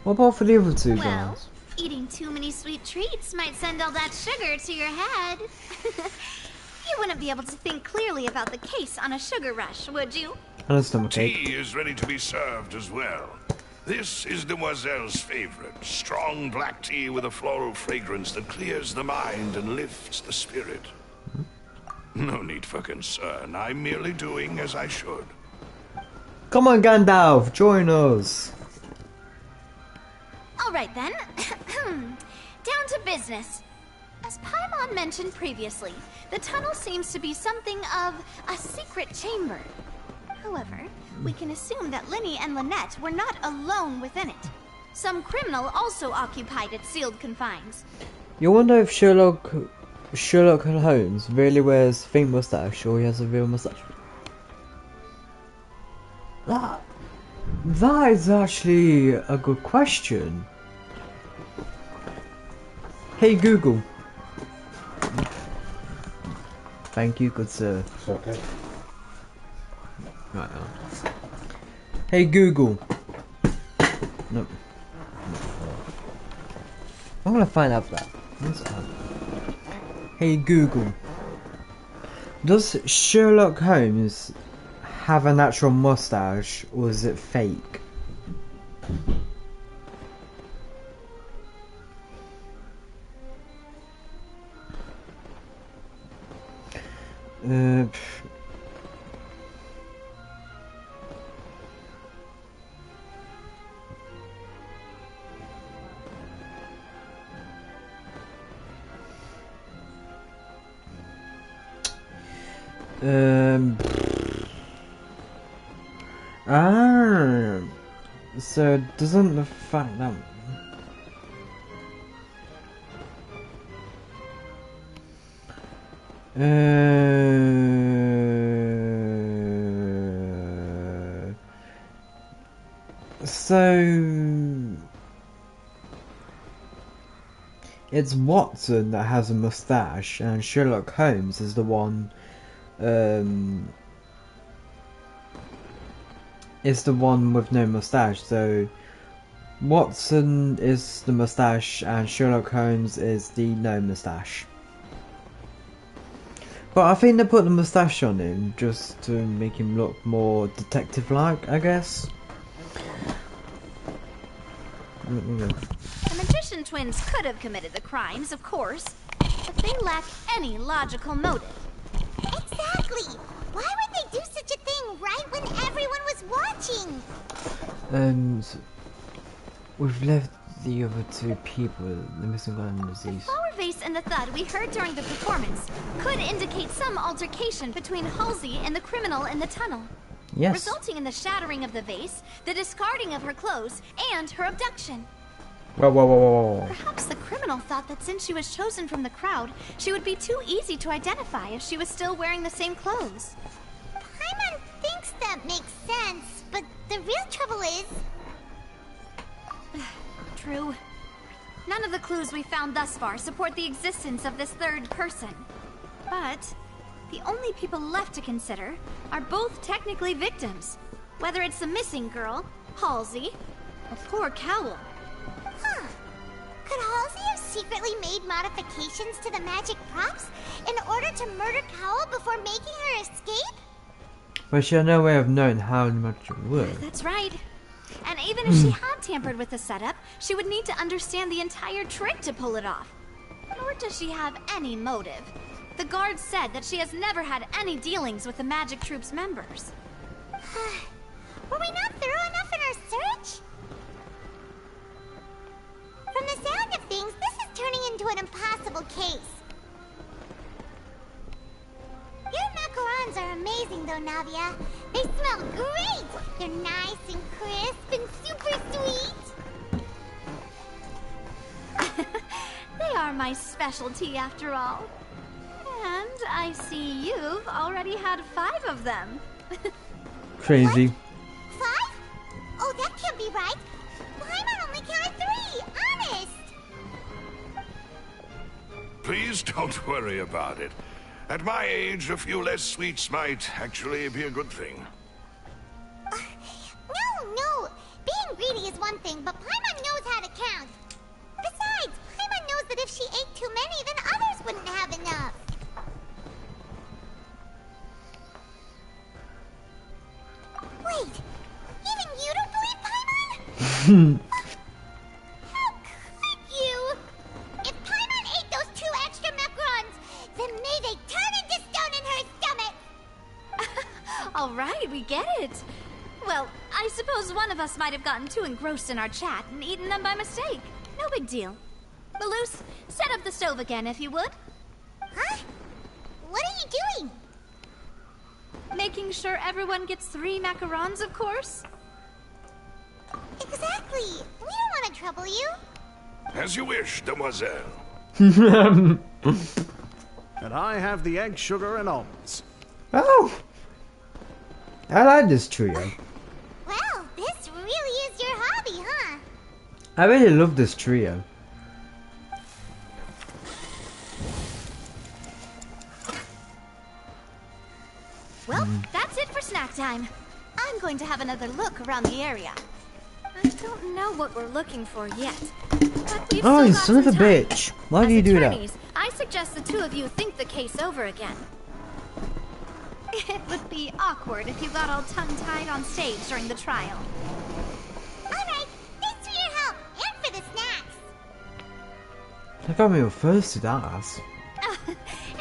What about for the other two Well, guys? eating too many sweet treats might send all that sugar to your head. You wouldn't be able to think clearly about the case on a sugar rush, would you? And a stomachache. Tea is ready to be served as well. This is Demoiselle's favorite. Strong black tea with a floral fragrance that clears the mind and lifts the spirit. No need for concern. I'm merely doing as I should. Come on, Gandalf, join us. All right then. Down to business. As Paimon mentioned previously, the tunnel seems to be something of a secret chamber. However, we can assume that Linny and Lynette were not alone within it. Some criminal also occupied its sealed confines. You wonder if Sherlock Holmes really wears fake mustache or he has a real mustache. That is actually a good question. Hey Google. Thank you, good sir. It's okay. Right now. Hey Google. No. I'm gonna find out that. Hey Google. Does Sherlock Holmes have a natural mustache or is it fake? So doesn't the fact that so it's Watson that has a mustache and Sherlock Holmes is the one is the one with no mustache, so Watson is the mustache and Sherlock Holmes is the no mustache. But I think they put the mustache on him just to make him look more detective-like, I guess. The magician twins could have committed the crimes, of course, but they lack any logical motive. Exactly! Why would they do such a thing right when everyone was watching? So we've left the other two people, the missing one and the The disease. flower vase and the thud we heard during the performance could indicate some altercation between Halsey and the criminal in the tunnel. Yes. Resulting in the shattering of the vase, the discarding of her clothes, and her abduction. Whoa. Perhaps the criminal thought that since she was chosen from the crowd, she would be too easy to identify if she was still wearing the same clothes. Paimon thinks that makes sense, but the real trouble is... True. None of the clues we found thus far support the existence of this third person. But the only people left to consider are both technically victims. Whether it's the missing girl, Halsey, or poor Cowell. Huh. Could Halsey have secretly made modifications to the magic props in order to murder Cowell before making her escape? But she had no way of knowing how much it would. That's right. And even if she had tampered with the setup, she would need to understand the entire trick to pull it off. Nor does she have any motive. The guard said that she has never had any dealings with the Magic Troop's members. Were we not thorough enough in our search? From the sound of things, this is turning into an impossible case. Your macarons are amazing though, Navia. They smell great! They're nice and crisp and super sweet! They are my specialty after all. And I see you've already had 5 of them. Crazy. What? 5? Oh, that can't be right. Paimon only counted 3, honest! Please don't worry about it. At my age, a few less sweets might actually be a good thing. No. Being greedy is one thing, but Paimon knows how to count. Besides, Paimon knows that if she ate too many, then others wouldn't have enough. Wait, even you don't believe Paimon? You! If Paimon ate those 2 extra macarons, then may they turn into stone in her stomach! Alright, we get it. Well, I suppose one of us might have gotten too engrossed in our chat and eaten them by mistake. No big deal. Malus, set up the stove again if you would. Huh? What are you doing? Making sure everyone gets 3 macarons, of course. Exactly. We don't want to trouble you. As you wish, demoiselle. And I have the egg, sugar, and almonds. Oh! I like this trio. Well, this really is your hobby, huh? I really love this trio. Well, that's it for snack time. I'm going to have another look around the area. I don't know what we're looking for yet. But we've Oh, still you got son of a some time. bitch. Why As do you do that? attorneys, I suggest the 2 of you think the case over again. It would be awkward if you got all tongue-tied on stage during the trial. Alright, thanks for your help, and for the snacks. I got me all thirsty, ass.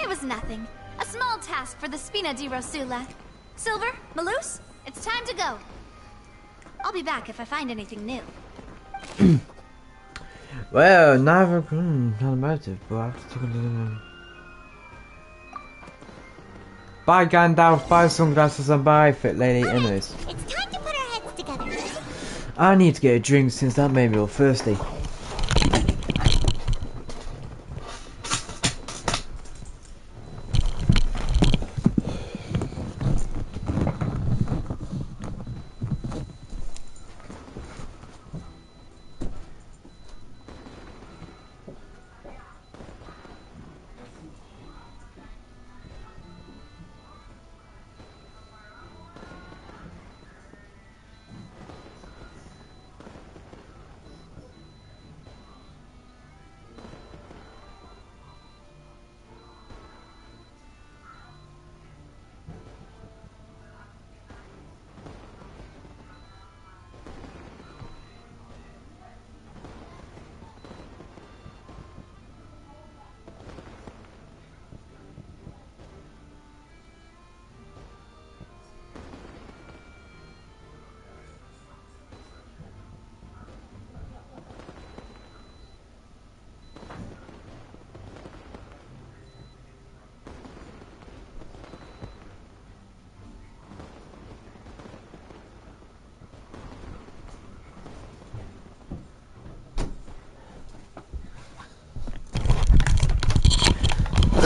It was nothing. A small task for the Spina di Rosula. Silver, Malus, it's time to go. I'll be back if I find anything new. Well, neither not motive, but I have to take a little. Bye Gandalf, bye sunglasses, and bye fit lady. Anyways, It's time to put our heads together. I need to get a drink since that made me all thirsty.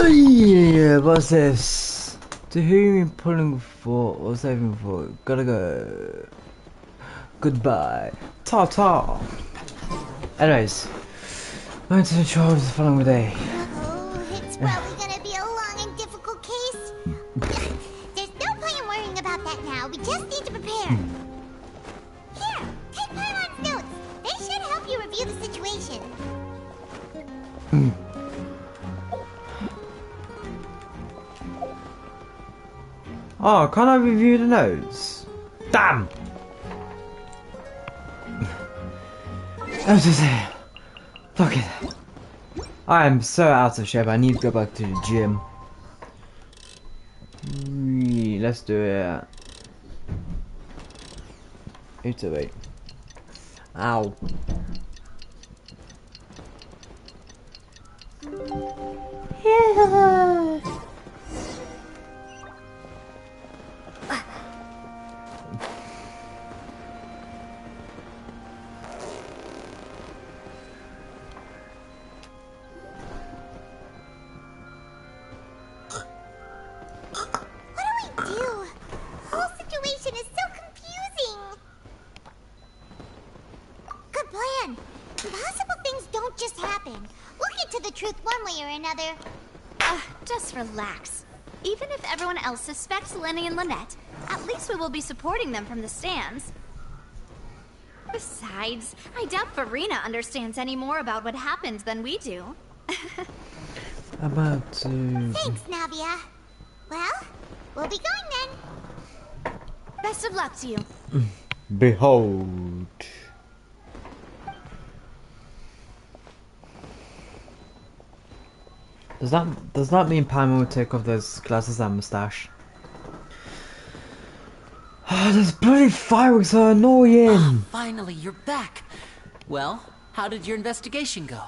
Yeah, what's this? To whom you pulling for or saving for? Gotta go. Goodbye. Ta-ta. Anyways, going to the trials the following day. Oh, it's probably gonna be a long and difficult case. There's no point in worrying about that now. We just need to prepare. Here, take Paimon's notes. They should help you review the situation. Oh, can't I review the notes? Damn! Fuck it. I am so out of shape, I need to go back to the gym. Let's do it. 808. Ow. Yeah. Just relax. Even if everyone else suspects Lenny and Lynette, at least we will be supporting them from the stands. Besides, I doubt Farina understands any more about what happened than we do. About Thanks, Navia. Well, we'll be going then. Best of luck to you. Behold. Does that mean Paimon will take off those glasses and moustache? Oh, those bloody fireworks are annoying! Ah, finally, you're back! Well, how did your investigation go?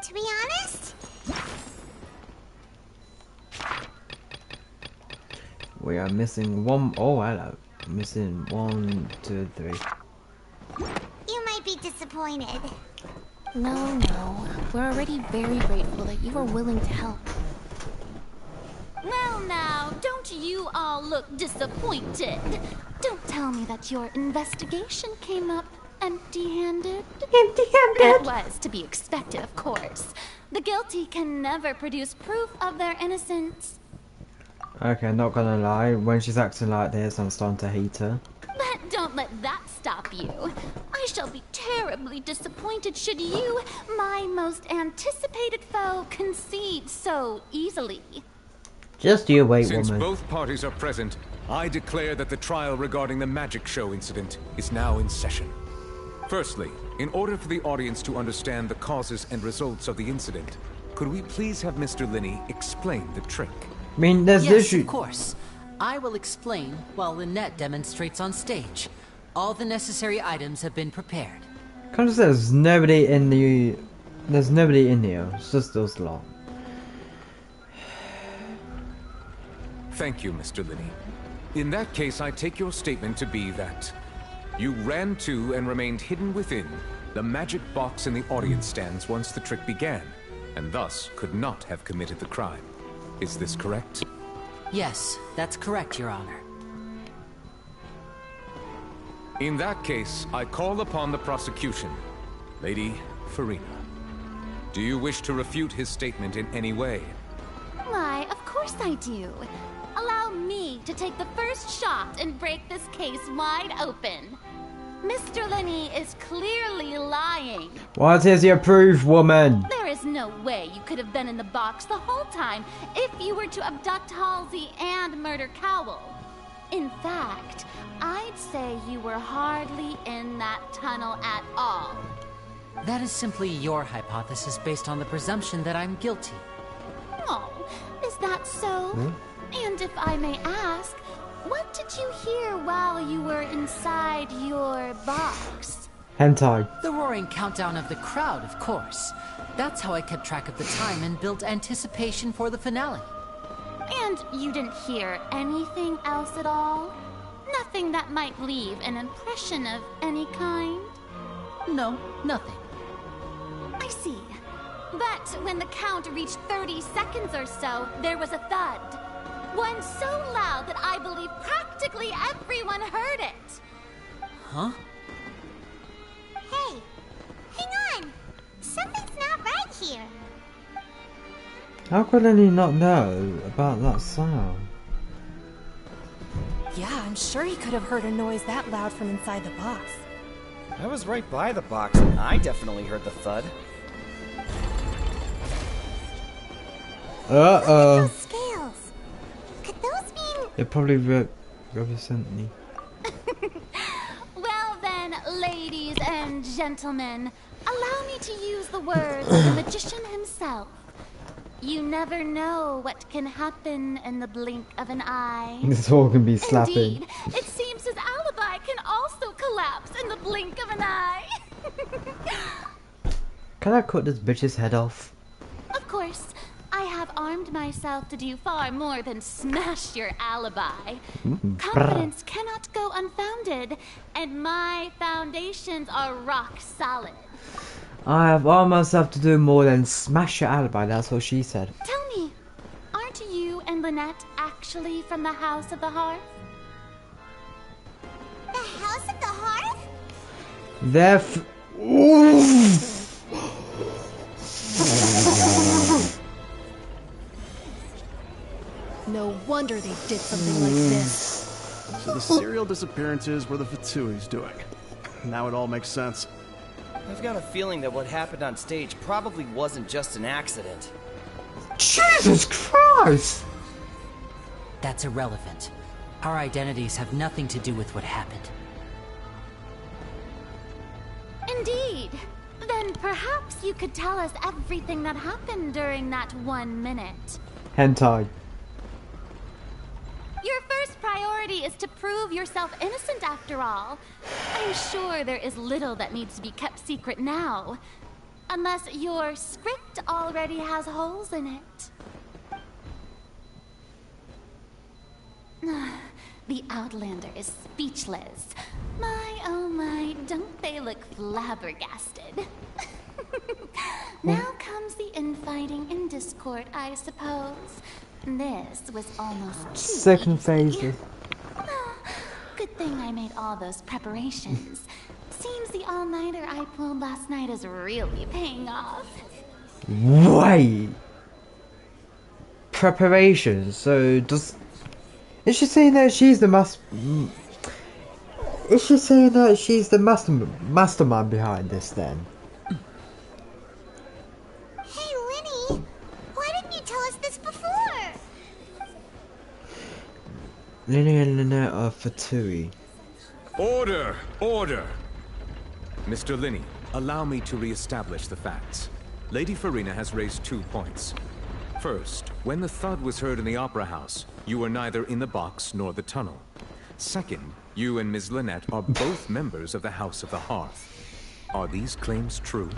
To be honest, We are missing one. Oh, hello. Missing 1, 2, 3. you might be disappointed. No. We're already very grateful that you were willing to help. Well now, don't you all look disappointed? Don't tell me that your investigation came up empty-handed. That was to be expected, of course. The guilty can never produce proof of their innocence. Okay, not gonna lie. When she's acting like this, I'm starting to hate her. But don't let that stop you. I shall be terribly disappointed should you, my most anticipated foe, concede so easily. Just you wait, Since woman. both parties are present, I declare that the trial regarding the magic show incident is now in session. Firstly, in order for the audience to understand the causes and results of the incident, could we please have Mr. Linney explain the trick? I mean, there's Yes, literally. of course. I will explain while Lynette demonstrates on stage. All the necessary items have been prepared. Kind of says there's nobody in the. There's nobody in here. It's just those lot. Thank you, Mr. Linney. In that case, I take your statement to be that you ran to and remained hidden within the magic box in the audience stands once the trick began, and thus could not have committed the crime. Is this correct? Yes, that's correct, Your Honor. In that case, I call upon the prosecution. Lady Farina, do you wish to refute his statement in any way? Why, of course I do. Allow me to take the first shot and break this case wide open. Mr. Linney is clearly lying. What is your proof, woman? There is no way you could have been in the box the whole time if you were to abduct Halsey and murder Cowell. In fact, I'd say you were hardly in that tunnel at all. That is simply your hypothesis based on the presumption that I'm guilty. Oh, is that so? And if I may ask, what did you hear while you were inside your box? Hentai. The roaring countdown of the crowd, of course. That's how I kept track of the time and built anticipation for the finale. And you didn't hear anything else at all? Nothing that might leave an impression of any kind? No, nothing. I see. But when the count reached 30 seconds or so, there was a thud. One so loud that I believe practically everyone heard it. Huh? Hey, hang on. Something's not right here. How could any not know about that sound? Yeah, I'm sure he could have heard a noise that loud from inside the box. I was right by the box, and I definitely heard the thud. Uh-oh. Scales. Could those mean... It probably represent me. Well then, ladies and gentlemen, allow me to use the words of the magician himself. You never know what can happen in the blink of an eye. This all can be slapping. Indeed, it seems his alibi can also collapse in the blink of an eye. Can I cut this bitch's head off? Of course, I have armed myself to do far more than smash your alibi. Confidence cannot go unfounded, and my foundations are rock solid. I have armed myself to do more than smash your alibi, that's what she said. Tell me, aren't you and Lynette actually from the House of the Hearth? The House of the Hearth? They're No wonder they did something like this. So the serial disappearances were the Fatsui's doing. Now it all makes sense. I've got a feeling that what happened on stage probably wasn't just an accident. Jesus Christ! That's irrelevant. Our identities have nothing to do with what happened. Indeed. Then then perhaps you could tell us everything that happened during that 1 minute. Hentai. Your first priority is to prove yourself innocent after all. I'm sure there is little that needs to be kept secret now. Unless your script already has holes in it. The Outlander is speechless. My, oh my, don't they look flabbergasted? Now comes the infighting and discord, I suppose. This was almost too second phase. Good thing I made all those preparations. Seems the all-nighter I pulled last night is really paying off. Wait. Preparation. So does... Is she saying that she's the Is she saying that she's the mastermind behind this then? Hey, Linny! Why didn't you tell us this before? Linny and Lynette are Fatui. Order! Order! Mr. Linney, allow me to re-establish the facts. Lady Farina has raised 2 points. First, when the thud was heard in the Opera House, you were neither in the box nor the tunnel. Second, you and Ms. Lynette are both members of the House of the Hearth. Are these claims true?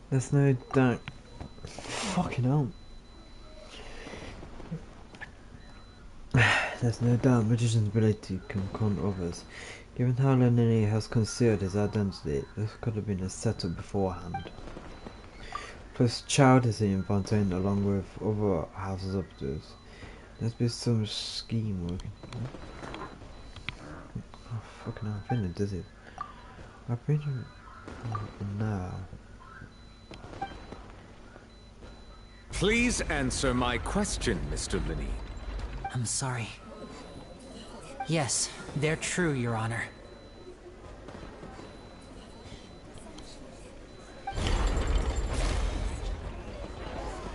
There's no doubt. Fucking hell. There's no doubt magician's ability to confront others. Given how Lenny has concealed his identity, this could have been a setup beforehand. Plus, Child is invented along with other houses upstairs. There's been some scheme working. Oh, fucking hell, I think it does it. I've been now. Please answer my question, Mr. Linney. I'm sorry. Yes, they're true, Your Honor.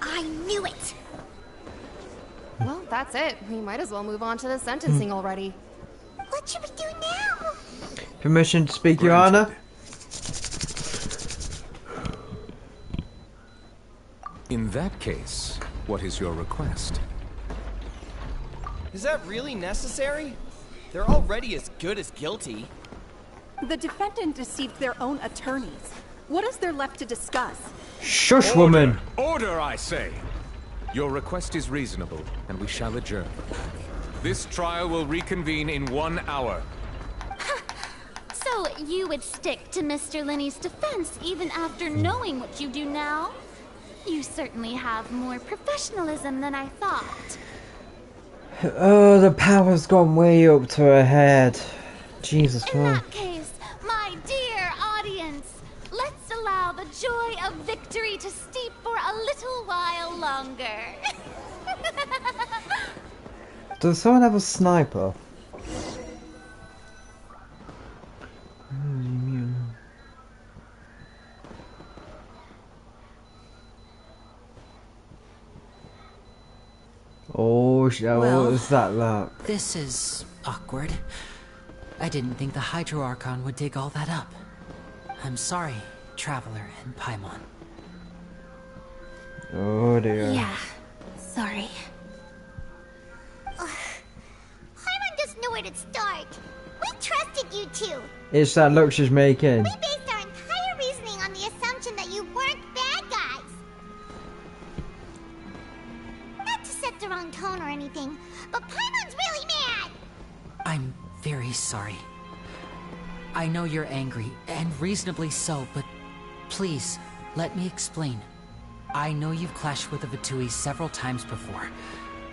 I knew it! Well, that's it. We might as well move on to the sentencing already. What should we do now? Permission to speak, Your Honor? In that case, what is your request? Is that really necessary? They're already as good as guilty. The defendant deceived their own attorneys. What is there left to discuss? Shush, woman! Order, I say! Your request is reasonable, and we shall adjourn. This trial will reconvene in 1 hour. So you would stick to Mr. Linney's defense even after knowing what you do now? You certainly have more professionalism than I thought. Oh, the power's gone way up to her head. Jesus Christ. In that case, my dear audience, let's allow the joy of victory to steep for a little while longer. Does someone have a sniper? Oh, Well, what was that look? This is awkward. I didn't think the Hydro Archon would dig all that up. I'm sorry, Traveler and Paimon. Oh dear. Yeah, sorry. Paimon doesn't know where to start. We trusted you two. It's that look she's making. We based our entire reasoning on the assumption that you weren't bad guys. Not to set the wrong tone or anything, but Paimon's really mad. I'm very sorry. I know you're angry, and reasonably so, but please, let me explain. I know you've clashed with the Fatui several times before.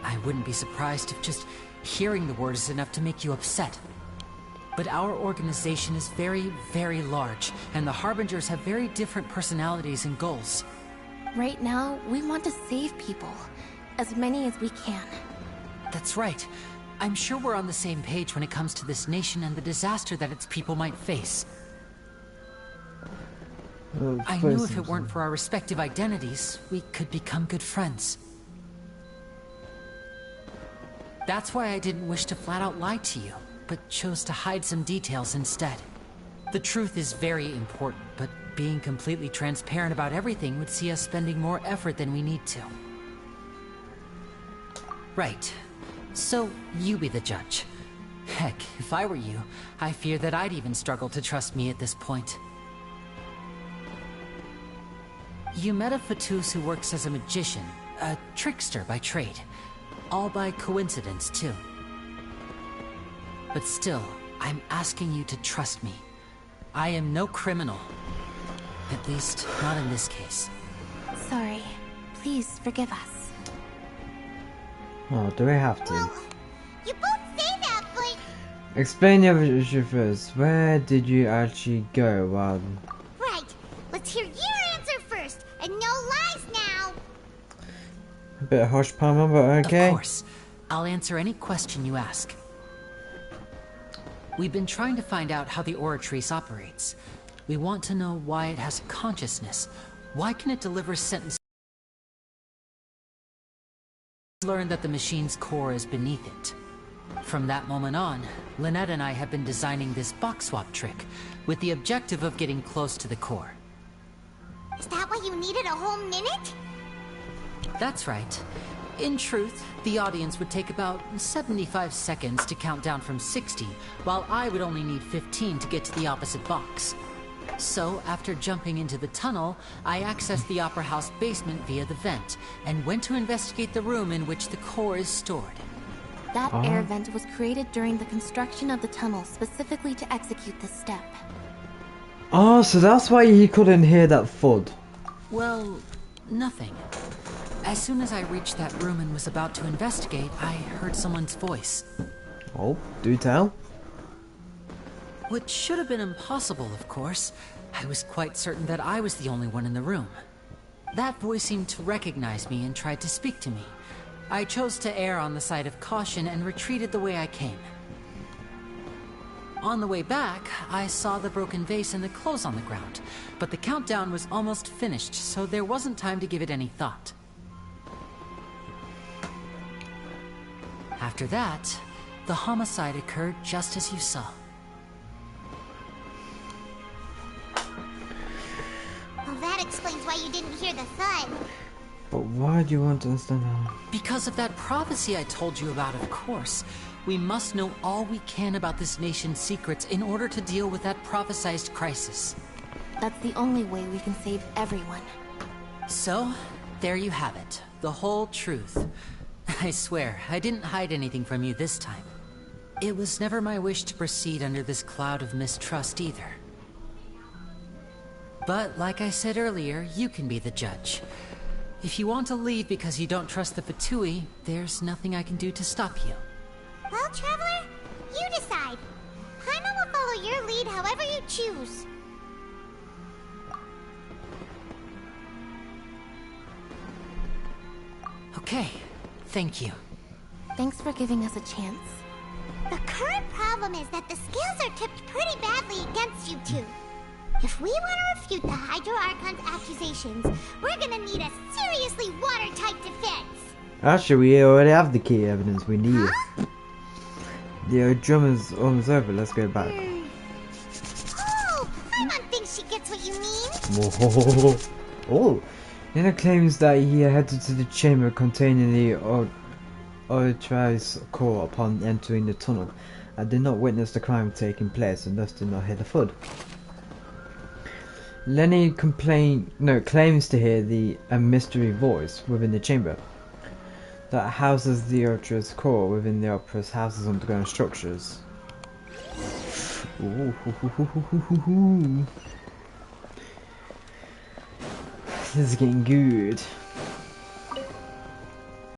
I wouldn't be surprised if just hearing the word is enough to make you upset. But our organization is very, very large, and the Harbingers have very different personalities and goals. Right now, we want to save people. As many as we can. That's right. I'm sure we're on the same page when it comes to this nation and the disaster that its people might face. I knew if it weren't for our respective identities, we could become good friends. That's why I didn't wish to flat out lie to you. but chose to hide some details instead. The truth is very important, but being completely transparent about everything would see us spending more effort than we need to. Right. So, you be the judge. Heck, if I were you, I fear that I'd even struggle to trust me at this point. You met a Fatus who works as a magician, a trickster by trade. All by coincidence, too. But still, I'm asking you to trust me. I am no criminal. At least, not in this case. Sorry. Please forgive us. Oh, do we have to? Well, you both say that, but... Explain the other issue first. Where did you actually go while... Right. Let's hear your answer first, and no lies now. A bit of hush paimon, but okay. Of course. I'll answer any question you ask. We've been trying to find out how the Oratrice operates. We want to know why it has a consciousness. Why can it deliver sentences? Learn that the machine's core is beneath it. From that moment on, Lynette and I have been designing this box swap trick with the objective of getting close to the core. Is that why you needed a whole minute? That's right. In truth, the audience would take about 75 seconds to count down from 60, while I would only need 15 to get to the opposite box. So, after jumping into the tunnel, I accessed the Opera House basement via the vent, and went to investigate the room in which the core is stored. That air vent was created during the construction of the tunnel specifically to execute this step. Oh, so that's why he couldn't hear that thud. Well, nothing. As soon as I reached that room and was about to investigate, I heard someone's voice. Oh, do tell. Which should have been impossible, of course. I was quite certain that I was the only one in the room. That voice seemed to recognize me and tried to speak to me. I chose to err on the side of caution and retreated the way I came. On the way back, I saw the broken vase and the clothes on the ground, but the countdown was almost finished, so there wasn't time to give it any thought. After that, the homicide occurred just as you saw. Well, that explains why you didn't hear the thud. But why do you want to understand that? Because of that prophecy I told you about, of course. We must know all we can about this nation's secrets in order to deal with that prophesized crisis. That's the only way we can save everyone. So, there you have it. The whole truth. I swear, I didn't hide anything from you this time. It was never my wish to proceed under this cloud of mistrust either. But, like I said earlier, you can be the judge. If you want to leave because you don't trust the Fatui, there's nothing I can do to stop you. Well, Traveler, you decide. Paimon will follow your lead however you choose. Okay, thank you. Thanks for giving us a chance. The current problem is that the scales are tipped pretty badly against you two. If we want to refute the Hydro Archon's accusations, we're gonna need a seriously watertight defense. Actually, we already have the key evidence we need. Huh? The drummer's almost over. Let's go back. Oh, Paimon thinks she gets what you mean. Oh, Nina claims that he headed to the chamber containing the Oratrice core upon entering the tunnel. I did not witness the crime taking place and thus did not hear the thud. Lenny claims to hear a mystery voice within the chamber that houses the Oratrice core within the Opera's house's underground structures. Ooh. This is getting good.